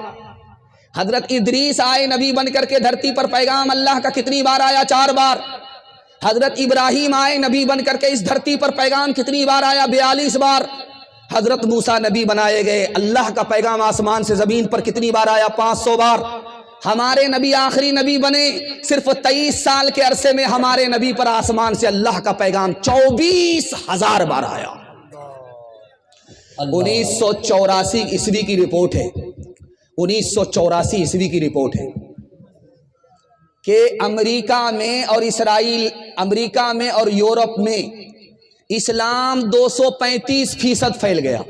حضرت ادریس آئے نبی بن کر کے، دھرتی پر پیغام اللہ کا کتنی بار آیا؟ 4 بار۔ حضرت ابراہیم آئے نبی بن کر کے، اس دھرتی پر پیغام کتنی بار آیا؟ 42 بار۔ حضرت موسیٰ نبی بنائے گئے، اللہ کا پیغام آسمان سے زمین پر کتنی بار آیا؟ 500 بار۔ ہمارے نبی آخری نبی بنے، صرف 23 سال کے عرصے میں ہمارے نبی پر آسمان سے اللہ کا پیغام 24,000 بار آیا۔ 1984 عیسوی کی رپورٹ ہے، 1984 عیسوی کی رپورٹ ہے کہ امریکہ میں اور اسرائیل، امریکہ میں اور یورپ میں اسلام 235% پھیل گیا۔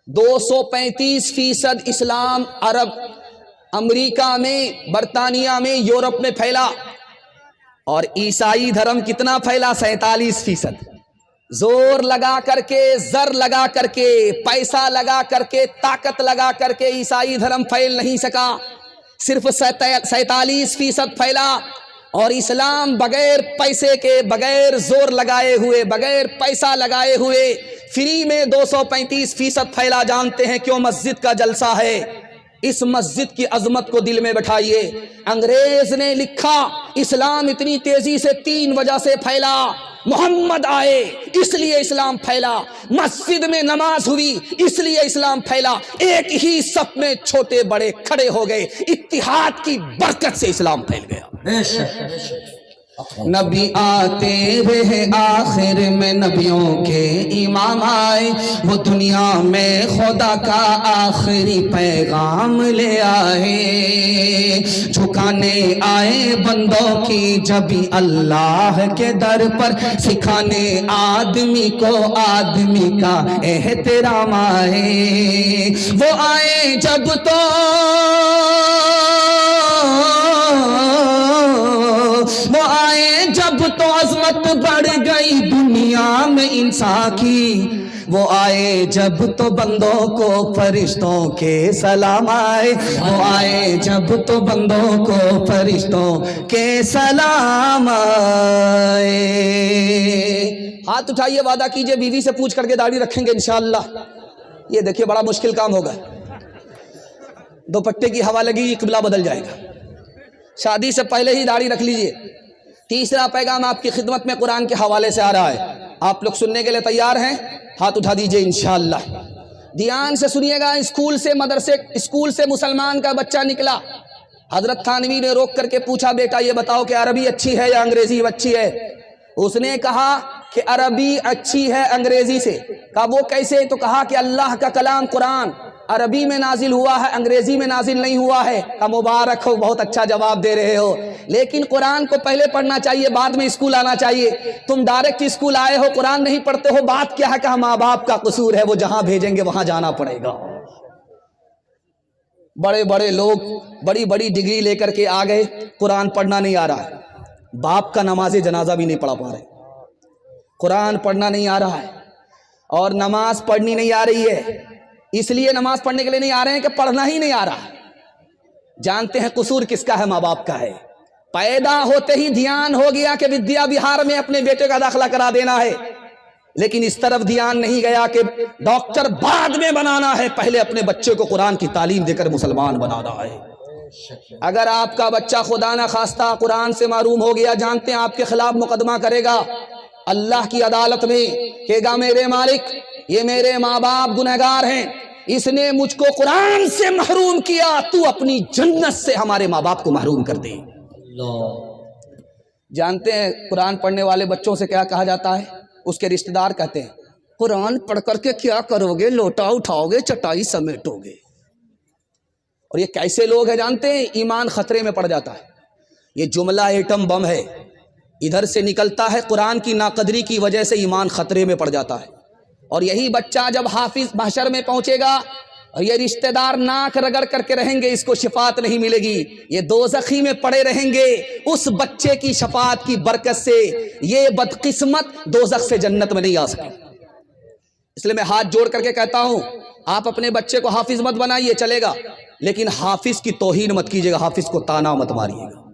235% اسلام عرب، امریکہ میں، برطانیہ میں، یورپ میں پھیلا۔ اور عیسائی دھرم کتنا پھیلا؟ 47%۔ زور لگا کر کے، زر لگا کر کے، پیسہ لگا کر کے، طاقت لگا کر کے عیسائی دھرم پھیل نہیں سکا، صرف 47% پھیلا۔ اور اسلام بغیر پیسے کے، بغیر زور لگائے ہوئے، بغیر پیسہ لگائے ہوئے فری میں 235% پھیلا۔ جانتے ہیں کیوں؟ مسجد کا جلسہ ہے۔ اس مسجد کی عظمت کو دل میں بٹھائیے۔ انگریز نے لکھا اسلام اتنی تیزی سے 3 وجہ سے پھیلا۔ محمد آئے اس لیے اسلام پھیلا، مسجد میں نماز ہوئی اس لیے اسلام پھیلا، ایک ہی صف میں چھوٹے بڑے کھڑے ہو گئے، اتحاد کی برکت سے اسلام پھیل گیا۔ نبی آتے رہے آخر میں نبیوں کے امام آئے، وہ دنیا میں خدا کا آخری پیغام لے آئے، جھکانے آئے بندوں کی جبھی اللہ کے در پر، سکھانے آدمی کو آدمی کا احترام آئے، وہ آئے جب تو وہ آئے جب تو عظمت بڑھ گئی دنیا میں انسان کی، وہ آئے جب تو بندوں کو فرشتوں کے سلام آئے، وہ آئے جب تو بندوں کو فرشتوں کے سلام آئے۔ ہاتھ اٹھائیے، وعدہ کیجئے بیوی سے پوچھ کر کے داڑھی رکھیں گے انشاءاللہ۔ یہ دیکھیے بڑا مشکل کام ہوگا، دوپٹے کی ہوا لگی قبلہ بدل جائے گا، شادی سے پہلے ہی داڑھی رکھ لیجئے۔ تیسرا پیغام آپ کی خدمت میں قرآن کے حوالے سے آ رہا ہے، آپ لوگ سننے کے لیے تیار ہیں؟ ہاتھ اٹھا دیجئے انشاءاللہ۔ دھیان سے سنیے گا، اسکول سے مسلمان کا بچہ نکلا، حضرت تھانوی نے روک کر کے پوچھا، بیٹا یہ بتاؤ کہ عربی اچھی ہے یا انگریزی اچھی ہے؟ اس نے کہا کہ عربی اچھی ہے انگریزی سے۔ کہا وہ کیسے؟ تو کہا کہ اللہ کا کلام قرآن عربی میں نازل ہوا ہے، انگریزی میں نازل نہیں ہوا ہے۔ کہا مبارک ہو، بہت اچھا جواب دے رہے ہو، لیکن قرآن کو پہلے پڑھنا چاہیے، بعد میں اسکول آنا چاہیے۔ تم ڈائریکٹ اسکول آئے ہو، قرآن نہیں پڑھتے ہو، بات کیا ہے؟ کہا ماں باپ کا قصور ہے، وہ جہاں بھیجیں گے وہاں جانا پڑے گا۔ بڑے بڑے لوگ بڑی بڑی ڈگری لے کر کے آ گئے، قرآن پڑھنا نہیں آ رہا ہے، باپ کا نماز جنازہ بھی نہیں پڑھا پا رہے، قرآن پڑھنا نہیں آ رہا ہے، اور نماز پڑھنی نہیں آ رہی ہے۔ اس لیے نماز پڑھنے کے لیے نہیں آ رہے ہیں کہ پڑھنا ہی نہیں آ رہا۔ جانتے ہیں قصور کس کا ہے؟ ماں باپ کا ہے۔ پیدا ہوتے ہی دھیان ہو گیا کہ ودیا وہار میں اپنے بیٹے کا داخلہ کرا دینا ہے، لیکن اس طرف دھیان نہیں گیا کہ ڈاکٹر بعد میں بنانا ہے، پہلے اپنے بچے کو قرآن کی تعلیم دے کر مسلمان بنانا ہے۔ اگر آپ کا بچہ خدا نہ خواستہ قرآن سے محروم ہو گیا، جانتے ہیں آپ کے خلاف مقدمہ کرے گا اللہ کی عدالت میں، کہے گا میرے مالک یہ میرے ماں باپ گنہگار ہیں، اس نے مجھ کو قرآن سے محروم کیا، تو اپنی جنت سے ہمارے ماں باپ کو محروم کر دے۔ جانتے ہیں قرآن پڑھنے والے بچوں سے کیا کہا جاتا ہے؟ اس کے رشتہ دار کہتے ہیں قرآن پڑھ کر کے کیا کرو گے؟ لوٹا اٹھاؤ گے، چٹائی سمیٹو گے۔ اور یہ کیسے لوگ ہیں جانتے ہیں؟ ایمان خطرے میں پڑ جاتا ہے۔ یہ جملہ ایٹم بم ہے، ادھر سے نکلتا ہے، قرآن کی ناقدری کی وجہ سے ایمان خطرے میں پڑ جاتا ہے۔ اور یہی بچہ جب حافظ محشر میں پہنچے گا اور یہ رشتہ دار ناک رگڑ کر کے رہیں گے، اس کو شفاعت نہیں ملے گی، یہ دوزخی میں پڑے رہیں گے۔ اس بچے کی شفاعت کی برکت سے یہ بدقسمت دوزخ سے جنت میں نہیں آ سکے۔ اس لیے میں ہاتھ جوڑ کر کے کہتا ہوں، آپ اپنے بچے کو حافظ مت بنائیے، چلے گا، لیکن حافظ کی توہین مت کیجیے گا، حافظ کو تانا مت ماریے گا۔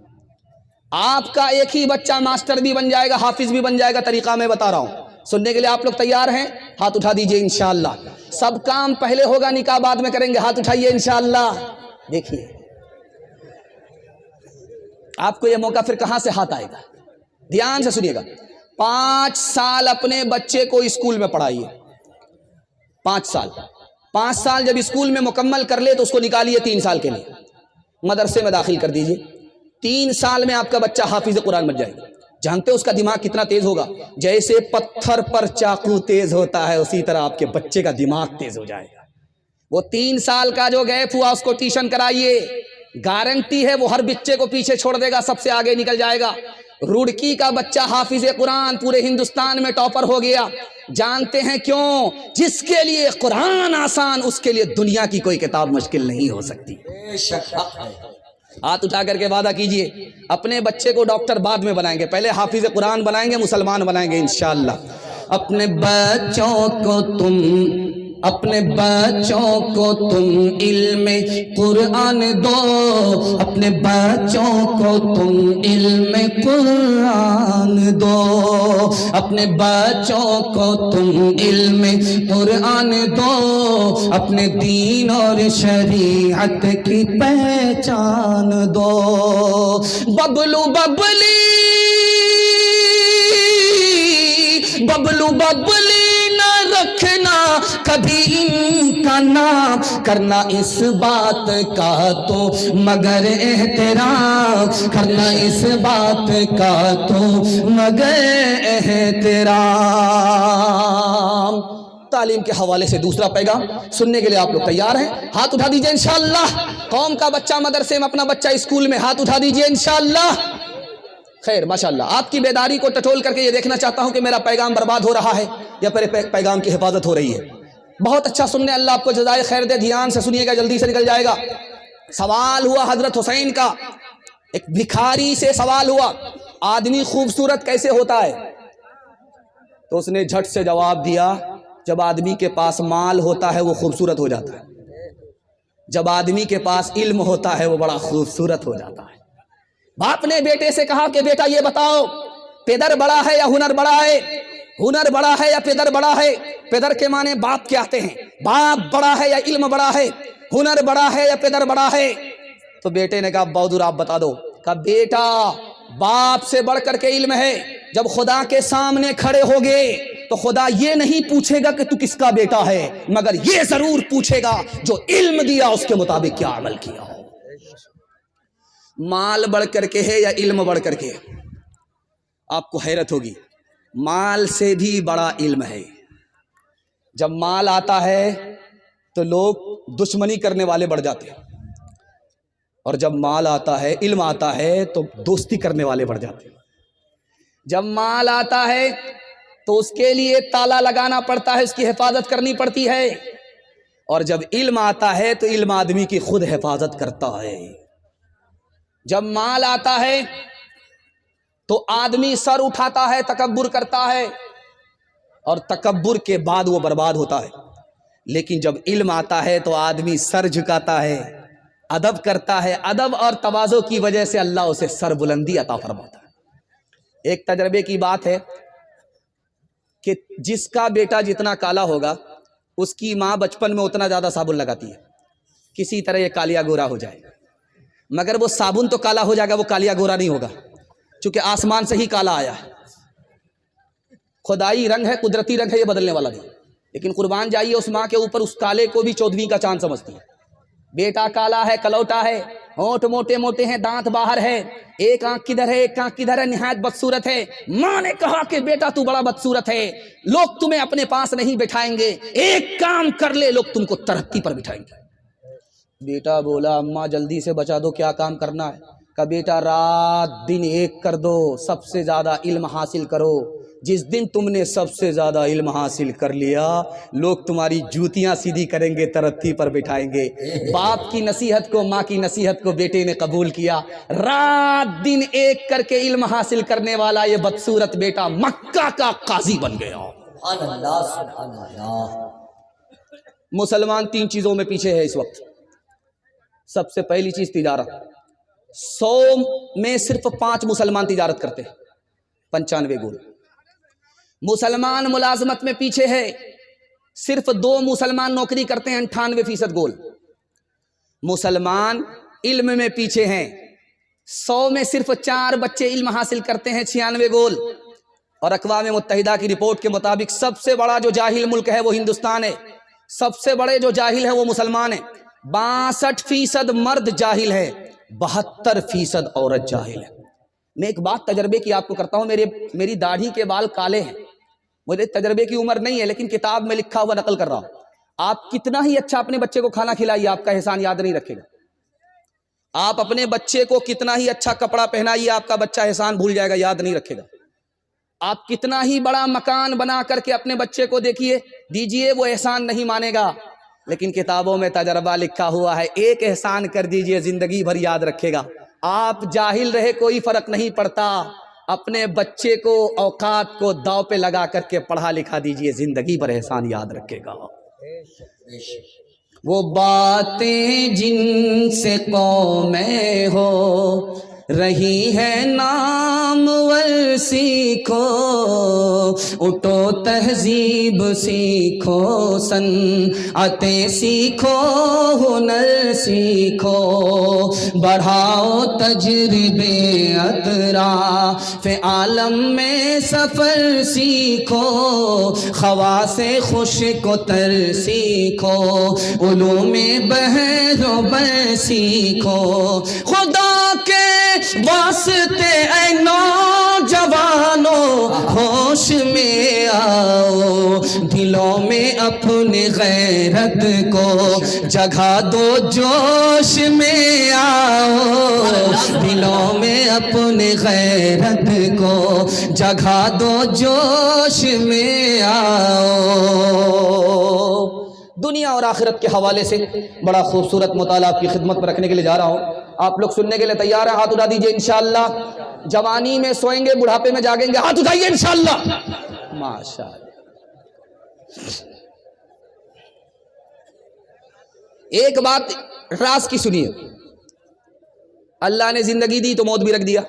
آپ کا ایک ہی بچہ ماسٹر بھی بن جائے گا، حافظ بھی بن جائے گا، طریقہ میں بتا رہا ہوں، سننے کے لیے آپ لوگ تیار ہیں؟ ہاتھ اٹھا دیجئے انشاءاللہ۔ سب کام پہلے ہوگا، نکاح بعد میں کریں گے، ہاتھ اٹھائیے انشاءاللہ۔ دیکھیے آپ کو یہ موقع پھر کہاں سے ہاتھ آئے گا، دھیان سے سنیے گا۔ 5 سال اپنے بچے کو اسکول میں پڑھائیے، 5 سال جب اسکول میں مکمل کر لے تو اس کو نکالیے 3 سال کے لیے، مدرسے میں داخل کر دیجئے۔ 3 سال میں آپ کا بچہ حافظ قرآن بن جائے گا۔ جانتے ہیں اس کا دماغ کتنا تیز ہوگا؟ جیسے پتھر پر چاقو تیز ہوتا ہے، اسی طرح آپ کے بچے کا دماغ تیز ہو جائے گا۔ وہ 3 سال کا جو گیپ ہوا اس کو ٹیوشن کرائیے، گارنٹی ہے وہ ہر بچے کو پیچھے چھوڑ دے گا، سب سے آگے نکل جائے گا۔ روڑکی کا بچہ حافظ قرآن پورے ہندوستان میں ٹاپر ہو گیا۔ جانتے ہیں کیوں؟ جس کے لیے قرآن آسان، اس کے لیے دنیا کی کوئی کتاب مشکل نہیں ہو سکتی۔ ہاتھ اٹھا کر کے وعدہ کیجئے، اپنے بچے کو ڈاکٹر بعد میں بنائیں گے، پہلے حافظ قرآن بنائیں گے، مسلمان بنائیں گے انشاءاللہ۔ اپنے بچوں کو تم علم قرآن دو، اپنے بچوں کو تم علم قرآن دو، اپنے بچوں کو تم علم قرآن دو، اپنے دین اور شریعت کی پہچان دو۔ ببلو ببلی نہ رکھنا کبھی ان کا نہ کرنا اس بات کا تو مگر احترام، کرنا اس بات کا تو مگر احترام۔ تعلیم کے حوالے سے دوسرا پیغام سننے کے لیے آپ لوگ تیار ہیں؟ ہاتھ اٹھا دیجئے انشاءاللہ۔ قوم کا بچہ مدرسے میں، اپنا بچہ اسکول میں، ہاتھ اٹھا دیجئے انشاءاللہ۔ خیر ماشاءاللہ، آپ کی بیداری کو ٹٹول کر کے یہ دیکھنا چاہتا ہوں کہ میرا پیغام برباد ہو رہا ہے یا پیغام کی حفاظت ہو رہی ہے۔ بہت اچھا سننے، اللہ آپ کو جزائے خیر دے، دھیان سے سنیے گا، جلدی سے نکل جائے گا۔ سوال ہوا حضرت حسین کا، ایک بھکاری سے سوال ہوا، آدمی خوبصورت کیسے ہوتا ہے؟ تو اس نے جھٹ سے جواب دیا، جب آدمی کے پاس مال ہوتا ہے وہ خوبصورت ہو جاتا ہے، جب آدمی کے پاس علم ہوتا ہے وہ بڑا خوبصورت ہو جاتا ہے۔ باپ نے بیٹے سے کہا کہ بیٹا یہ بتاؤ، پیدر بڑا ہے یا ہنر بڑا ہے؟ ہنر بڑا ہے یا پیدر بڑا ہے؟ پیدر کے معنی باپ کے آتے ہیں، باپ بڑا ہے یا علم بڑا ہے؟ ہنر بڑا ہے یا پیدر بڑا ہے؟ تو بیٹے نے کہا بہادر آپ بتا دو۔ کہا بیٹا باپ سے بڑھ کر کے علم ہے، جب خدا کے سامنے کھڑے ہوگے تو خدا یہ نہیں پوچھے گا کہ تو کس کا بیٹا ہے، مگر یہ ضرور پوچھے گا جو علم دیا اس کے مطابق کیا عمل کیا ہو۔ مال بڑھ کر کے ہے یا علم بڑھ کر کے؟ آپ کو حیرت ہوگی، مال سے بھی بڑا علم ہے۔ جب مال آتا ہے تو لوگ دشمنی کرنے والے بڑھ جاتے ہیں، اور جب مال آتا ہے، علم آتا ہے تو دوستی کرنے والے بڑھ جاتے ہیں۔ جب مال آتا ہے تو اس کے لیے تالا لگانا پڑتا ہے، اس کی حفاظت کرنی پڑتی ہے، اور جب علم آتا ہے تو علم آدمی کی خود حفاظت کرتا ہے۔ جب مال آتا ہے تو آدمی سر اٹھاتا ہے، تکبر کرتا ہے، اور تکبر کے بعد وہ برباد ہوتا ہے۔ لیکن جب علم آتا ہے تو آدمی سر جھکاتا ہے، ادب کرتا ہے، ادب اور تواضع کی وجہ سے اللہ اسے سر بلندی عطا فرماتا ہے۔ ایک تجربے کی بات ہے کہ جس کا بیٹا جتنا کالا ہوگا اس کی ماں بچپن میں اتنا زیادہ صابن لگاتی ہے، کسی طرح یہ کالیا گورا ہو جائے، مگر وہ صابن تو کالا ہو جائے گا، وہ کالیا گورا نہیں ہوگا، چونکہ آسمان سے ہی کالا آیا ہے۔ خدائی رنگ ہے، قدرتی رنگ ہے، یہ بدلنے والا نہیں۔ لیکن قربان جائیے اس ماں کے اوپر، اس کالے کو بھی 14ویں کا چاند سمجھتی ہے۔ بیٹا کالا ہے، کلوٹا ہے، ہونٹ موٹے موٹے ہیں، دانت باہر ہے، ایک آنکھ کدھر ہے، ایک آنکھ کدھر ہے، نہایت بدصورت ہے۔ ماں نے کہا کہ بیٹا تو بڑا بدصورت ہے، لوگ تمہیں اپنے پاس نہیں بٹھائیں گے، ایک کام کر لے لوگ تم کو ترقی پر بٹھائیں گے۔ بیٹا بولا اماں جلدی سے بچا دو، کیا کام کرنا ہے؟ کہا بیٹا رات دن ایک کر دو، سب سے زیادہ علم حاصل کرو۔ جس دن تم نے سب سے زیادہ علم حاصل کر لیا، لوگ تمہاری جوتیاں سیدھی کریں گے، ترقی پر بٹھائیں گے۔ باپ کی نصیحت کو، ماں کی نصیحت کو بیٹے نے قبول کیا، رات دن ایک کر کے علم حاصل کرنے والا یہ بدصورت بیٹا مکہ کا قاضی بن گیا۔ سبحان اللہ سبحان اللہ۔ مسلمان 3 چیزوں میں پیچھے ہے اس وقت۔ سب سے پہلی چیز تجارت، 100 میں صرف 5 مسلمان تجارت کرتے ہیں، 95 گول۔ مسلمان ملازمت میں پیچھے ہے، صرف 2 مسلمان نوکری کرتے ہیں، 98% گول۔ مسلمان علم میں پیچھے ہیں، 100 میں صرف 4 بچے علم حاصل کرتے ہیں، 96 گول۔ اور اقوام متحدہ کی رپورٹ کے مطابق سب سے بڑا جو جاہل ملک ہے وہ ہندوستان ہے، سب سے بڑے جو جاہل ہیں وہ مسلمان ہیں۔ 62% مرد جاہل ہے، 72% عورت جاہل ہے۔ میں ایک بات تجربے کی آپ کو کرتا ہوں، میری داڑھی کے بال کالے ہیں، مجھے تجربے کی عمر نہیں ہے، لیکن کتاب میں لکھا ہوا نقل کر رہا ہوں۔ آپ کتنا ہی اچھا اپنے بچے کو کھانا کھلائیے، آپ کا احسان یاد نہیں رکھے گا۔ آپ اپنے بچے کو کتنا ہی اچھا کپڑا پہنائیے، آپ کا بچہ احسان بھول جائے گا، یاد نہیں رکھے گا۔ آپ کتنا ہی بڑا مکان بنا کر کے اپنے بچے کو دیجیے، وہ احسان نہیں مانے گا۔ لیکن کتابوں میں تجربہ لکھا ہوا ہے، ایک احسان کر دیجئے زندگی بھر یاد رکھے گا۔ آپ جاہل رہے کوئی فرق نہیں پڑتا، اپنے بچے کو اوقات کو داؤ پہ لگا کر کے پڑھا لکھا دیجئے، زندگی بھر احسان یاد رکھے گا۔ وہ باتیں جن سے قومیں ہو رہی ہے نامور سیکھو، اٹھو تہذیب سیکھو، صنعتیں سیکھو، ہنر سیکھو، بڑھاؤ تجربے اطراف عالم میں سفر سیکھو، خواص خوش کو تر سیکھو، علوم بحر و بر سیکھو، خدا کے واسطے اے نوجوانوں ہوش میں آؤ، دلوں میں اپنی غیرت کو جگہ دو، جوش میں آؤ، دلوں میں اپنی غیرت کو جگہ دو، جوش میں آؤ۔ دنیا اور آخرت کے حوالے سے بڑا خوبصورت مطالعہ آپ کی خدمت میں رکھنے کے لیے جا رہا ہوں۔ آپ لوگ سننے کے لیے تیار ہیں؟ ہاتھ اٹھا دیجئے انشاءاللہ۔ جوانی میں سوئیں گے، بڑھاپے میں جاگیں گے، ہاتھ اٹھائیے انشاءاللہ۔ ماشاءاللہ۔ ایک بات راز کی سنیے، اللہ نے زندگی دی تو موت بھی رکھ دیا،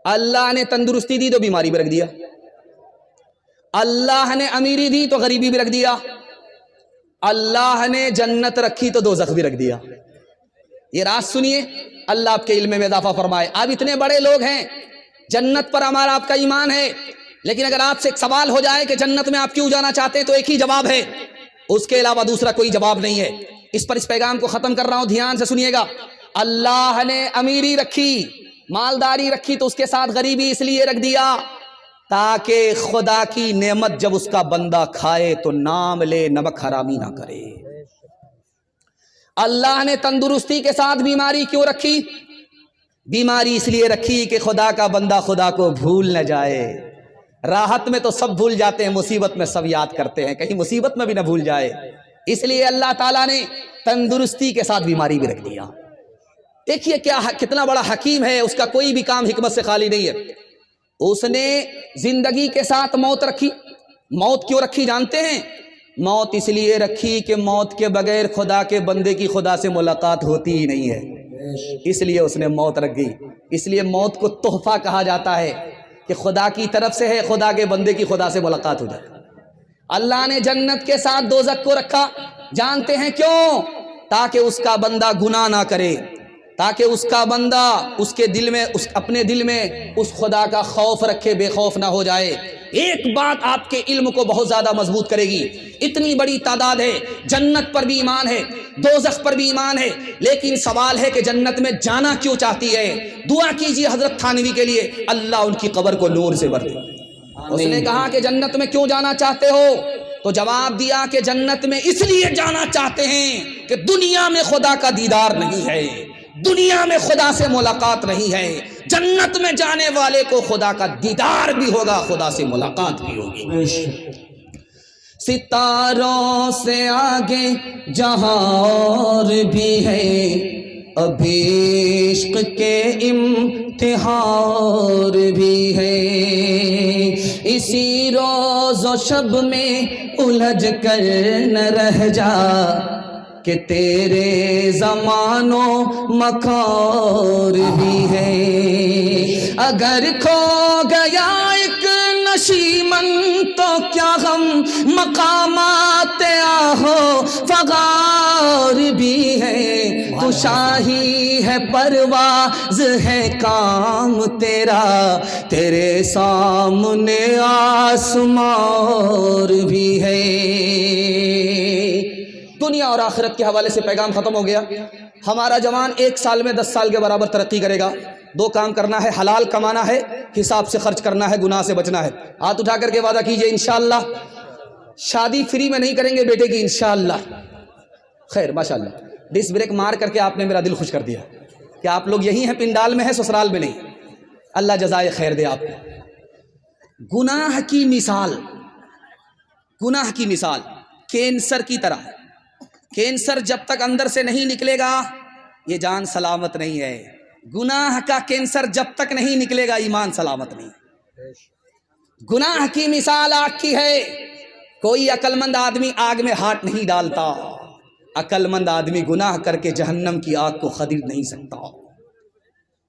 اللہ نے تندرستی دی تو بیماری بھی رکھ دیا، اللہ نے امیری دی تو غریبی بھی رکھ دیا، اللہ نے جنت رکھی تو دوزخ بھی رکھ دیا۔ یہ راز سنیے، اللہ آپ کے علم میں اضافہ فرمائے۔ آپ اتنے بڑے لوگ ہیں، جنت پر ہمارا آپ کا ایمان ہے، لیکن اگر آپ سے ایک سوال ہو جائے کہ جنت میں آپ کیوں جانا چاہتے ہیں تو ایک ہی جواب ہے، اس کے علاوہ دوسرا کوئی جواب نہیں ہے۔ اس پر اس پیغام کو ختم کر رہا ہوں، دھیان سے سنیے گا۔ اللہ نے امیری رکھی، مالداری رکھی تو اس کے ساتھ غریبی اس لیے رکھ دیا تاکہ خدا کی نعمت جب اس کا بندہ کھائے تو نام لے، نمک حرامی نہ کرے۔ اللہ نے تندرستی کے ساتھ بیماری کیوں رکھی؟ بیماری اس لیے رکھی کہ خدا کا بندہ خدا کو بھول نہ جائے۔ راحت میں تو سب بھول جاتے ہیں، مصیبت میں سب یاد کرتے ہیں، کہیں مصیبت میں بھی نہ بھول جائے، اس لیے اللہ تعالیٰ نے تندرستی کے ساتھ بیماری بھی رکھ دیا۔ دیکھیے کتنا بڑا حکیم ہے، اس کا کوئی بھی کام حکمت سے خالی نہیں ہے۔ اس نے زندگی کے ساتھ موت رکھی۔ موت کیوں رکھی جانتے ہیں؟ موت اس لیے رکھی کہ موت کے بغیر خدا کے بندے کی خدا سے ملاقات ہوتی ہی نہیں ہے، اس لیے اس نے موت رکھ گئی۔ اس لیے موت کو تحفہ کہا جاتا ہے کہ خدا کی طرف سے ہے، خدا کے بندے کی خدا سے ملاقات ہو جائے۔ اللہ نے جنت کے ساتھ دوزخ کو رکھا، جانتے ہیں کیوں؟ تاکہ اس کا بندہ گناہ نہ کرے، تاکہ اس کا بندہ اس کے دل میں، اپنے دل میں اس خدا کا خوف رکھے، بے خوف نہ ہو جائے۔ ایک بات آپ کے علم کو بہت زیادہ مضبوط کرے گی، اتنی بڑی تعداد ہے، جنت پر بھی ایمان ہے، دوزخ پر بھی ایمان ہے، لیکن سوال ہے کہ جنت میں جانا کیوں چاہتی ہے؟ دعا کیجیے حضرت تھانوی کے لیے، اللہ ان کی قبر کو نور سے بھر دے۔ اس نے کہا کہ جنت میں کیوں جانا چاہتے ہو؟ تو جواب دیا کہ جنت میں اس لیے جانا چاہتے ہیں کہ دنیا میں خدا کا دیدار نہیں ہے، دنیا میں خدا سے ملاقات نہیں ہے، جنت میں جانے والے کو خدا کا دیدار بھی ہوگا، خدا سے ملاقات بھی ہوگی۔ ستاروں سے آگے جہاں اور بھی ہے، ابھی عشق کے امتحان بھی ہے، اسی روز و شب میں الجھ کر نہ رہ جا کہ تیرے زمان و مکان بھی ہے، اگر کھو گیا ایک نشیمن تو کیا غم مقامات آہو فغار بھی ہے، تو شاہی ہے پرواز ہے کام تیرا، تیرے سامنے آسمان بھی ہے۔ دنیا اور آخرت کے حوالے سے پیغام ختم ہو گیا۔ ہمارا جوان 1 سال میں 10 سال کے برابر ترقی کرے گا۔ 2 کام کرنا ہے، حلال کمانا ہے، حساب سے خرچ کرنا ہے، گناہ سے بچنا ہے۔ ہاتھ اٹھا کر کے وعدہ کیجئے انشاءاللہ شادی فری میں نہیں کریں گے بیٹے کی انشاءاللہ۔ خیر ماشاءاللہ، ڈس بریک مار کر کے آپ نے میرا دل خوش کر دیا کہ آپ لوگ یہی ہیں، پنڈال میں ہیں، سسرال میں نہیں۔ اللہ جزائے خیر دے آپ کو۔ گناہ کی مثال، گناہ کی مثال کینسر کی طرح ہے۔ کینسر جب تک اندر سے نہیں نکلے گا یہ جان سلامت نہیں ہے، گناہ کا کینسر جب تک نہیں نکلے گا ایمان سلامت نہیں۔ گناہ کی مثال آگ کی ہے، کوئی عقل مند آدمی آگ میں ہاتھ نہیں ڈالتا، عقل مند آدمی گناہ کر کے جہنم کی آگ کو خرید نہیں سکتا۔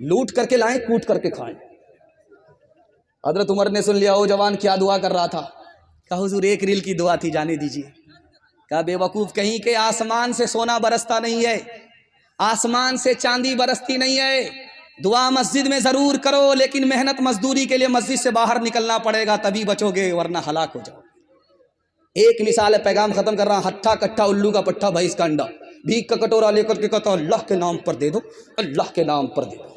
لوٹ کر کے لائیں کوٹ کر کے کھائیں. حضرت عمر نے سن لیا وہ جوان کیا دعا کر رہا تھا. کہا حضور ایک ریل کی دعا تھی جانے دیجیے. کہا بے وقوف کہیں کہ آسمان سے سونا برستا نہیں ہے, آسمان سے چاندی برستی نہیں ہے. دعا مسجد میں ضرور کرو لیکن محنت مزدوری کے لیے مسجد سے باہر نکلنا پڑے گا تبھی بچو گے ورنہ ہلاک ہو جاؤ. ایک مثال ہے, پیغام ختم کر رہا ہوں. ہٹھا کٹھا الو کا پٹھا بھینس کا انڈا, بھیک کا کٹورا لے کر کے کہتا اللہ کے نام پر دے دو, اللہ کے نام پر دے دو.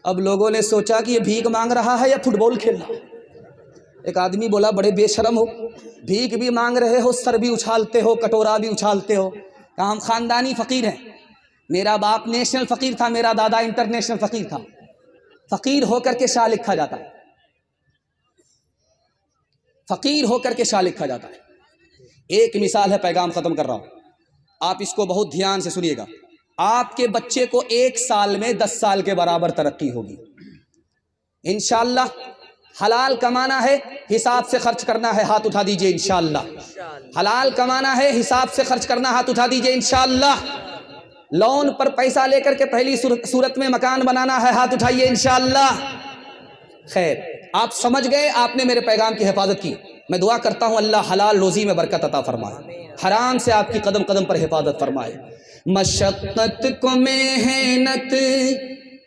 اب لوگوں نے سوچا کہ یہ بھیک مانگ رہا ہے یا فٹ بال کھیل رہا ہے. ایک آدمی بولا بڑے بے شرم ہو, بھیک بھی مانگ رہے ہو, سر بھی اچھالتے ہو, کٹورا بھی اچھالتے ہو. کہ ہم خاندانی فقیر ہیں, میرا باپ نیشنل فقیر تھا, میرا دادا انٹرنیشنل فقیر تھا. فقیر ہو کر کے شاہ لکھا جاتا ہے, فقیر ہو کر کے شاہ لکھا جاتا ہے. ایک مثال ہے, پیغام ختم کر رہا ہوں, آپ اس کو بہت دھیان سے سنیے گا. آپ کے بچے کو 1 سال میں 10 سال کے برابر ترقی ہوگی انشاءاللہ. حلال کمانا ہے, حساب سے خرچ کرنا ہے, ہاتھ اٹھا دیجئے انشاءاللہ. حلال کمانا ہے, حساب سے خرچ کرنا, ہاتھ اٹھا دیجئے انشاءاللہ. لون پر پیسہ لے کر کے پہلی صورت میں مکان بنانا ہے, ہاتھ اٹھائیے انشاءاللہ. خیر, آپ سمجھ گئے, آپ نے میرے پیغام کی حفاظت کی. میں دعا کرتا ہوں اللہ حلال روزی میں برکت عطا فرمائے, حرام سے آپ کی قدم قدم پر حفاظت فرمائے. مشقت کو محنت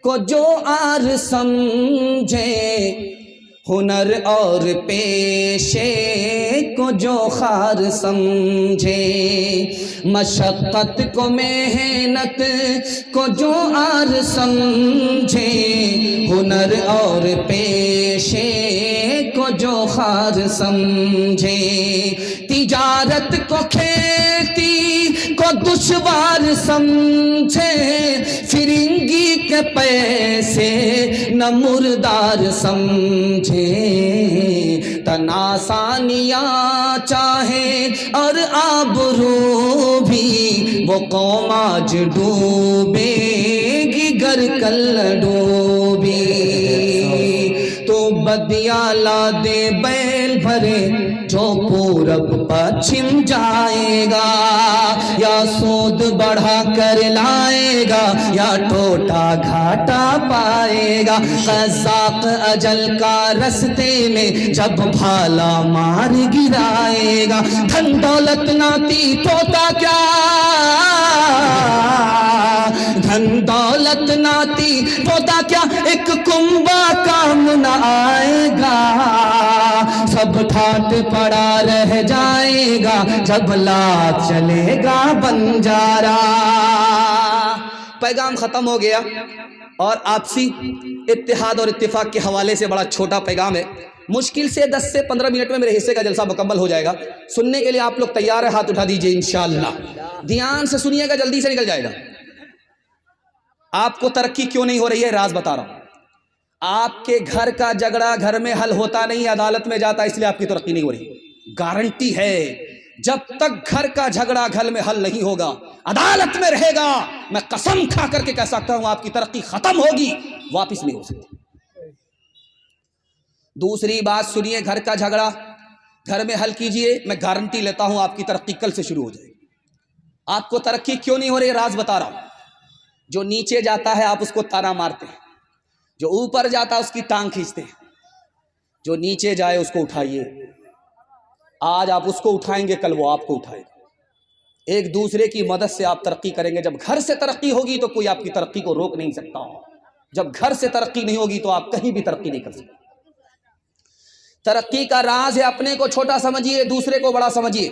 کو جو آر سمجھے, ہنر اور پیشے کو جو خار سمجھے. مشقت کو محنت کو جو آر سمجھے, ہنر اور پیشے کو جو خار سمجھے. تجارت کو کھیتی کو دشوار سمجھے, فرنگی کے پیسے نہ مردار سمجھے. تناسانیاں چاہے اور آبرو بھی, وہ قوم آج ڈوبے گی گر کل ڈوبی. تو بدیا لا دے بیل بھرے, جو پورب پچھم جائے گا, یا سود بڑھا کر لائے گا, یا ٹوٹا گھاٹا پائے گا. قزاق اجل کا رستے میں جب بھالا مار گرائے گا. دھن دولت ناتی توتا کیا, دھن دولت ناتی توتا کیا, ایک کنبا کام نہ آئے گا. سب ٹھاٹ پڑا رہ جائے گا, جب لاکھ چلے گا بنجارا. پیغام ختم ہو گیا. اور آپسی اتحاد اور اتفاق کے حوالے سے بڑا چھوٹا پیغام ہے, مشکل سے 10 سے 15 منٹ میں میرے حصے کا جلسہ مکمل ہو جائے گا. سننے کے لیے آپ لوگ تیار ہیں, ہاتھ اٹھا دیجئے انشاءاللہ. دھیان سے سنیے گا, جلدی سے نکل جائے گا. آپ کو ترقی کیوں نہیں ہو رہی ہے, راز بتا رہا ہوں. آپ کے گھر کا جھگڑا گھر میں حل ہوتا نہیں, عدالت میں جاتا, اس لیے آپ کی ترقی نہیں ہو رہی. گارنٹی ہے, جب تک گھر کا جھگڑا گھر میں حل نہیں ہوگا, عدالت میں رہے گا, میں قسم کھا کر کے کہہ سکتا ہوں آپ کی ترقی ختم ہوگی, واپس نہیں ہو سکتی. دوسری بات سنیے, گھر کا جھگڑا گھر میں حل کیجئے, میں گارنٹی لیتا ہوں آپ کی ترقی کل سے شروع ہو جائے گی. آپ کو ترقی کیوں نہیں ہو رہی, راز بتا رہا ہوں. جو نیچے جاتا ہے آپ اس کو تانا مارتے ہیں, جو اوپر جاتا ہے اس کی ٹانگ کھینچتے ہیں. جو نیچے جائے اس کو اٹھائیے. آج آپ اس کو اٹھائیں گے, کل وہ آپ کو اٹھائے گا. ایک دوسرے کی مدد سے آپ ترقی کریں گے. جب گھر سے ترقی ہوگی تو کوئی آپ کی ترقی کو روک نہیں سکتا. جب گھر سے ترقی نہیں ہوگی تو آپ کہیں بھی ترقی نہیں کر سکتے. ترقی کا راز ہے, اپنے کو چھوٹا سمجھیے, دوسرے کو بڑا سمجھیے.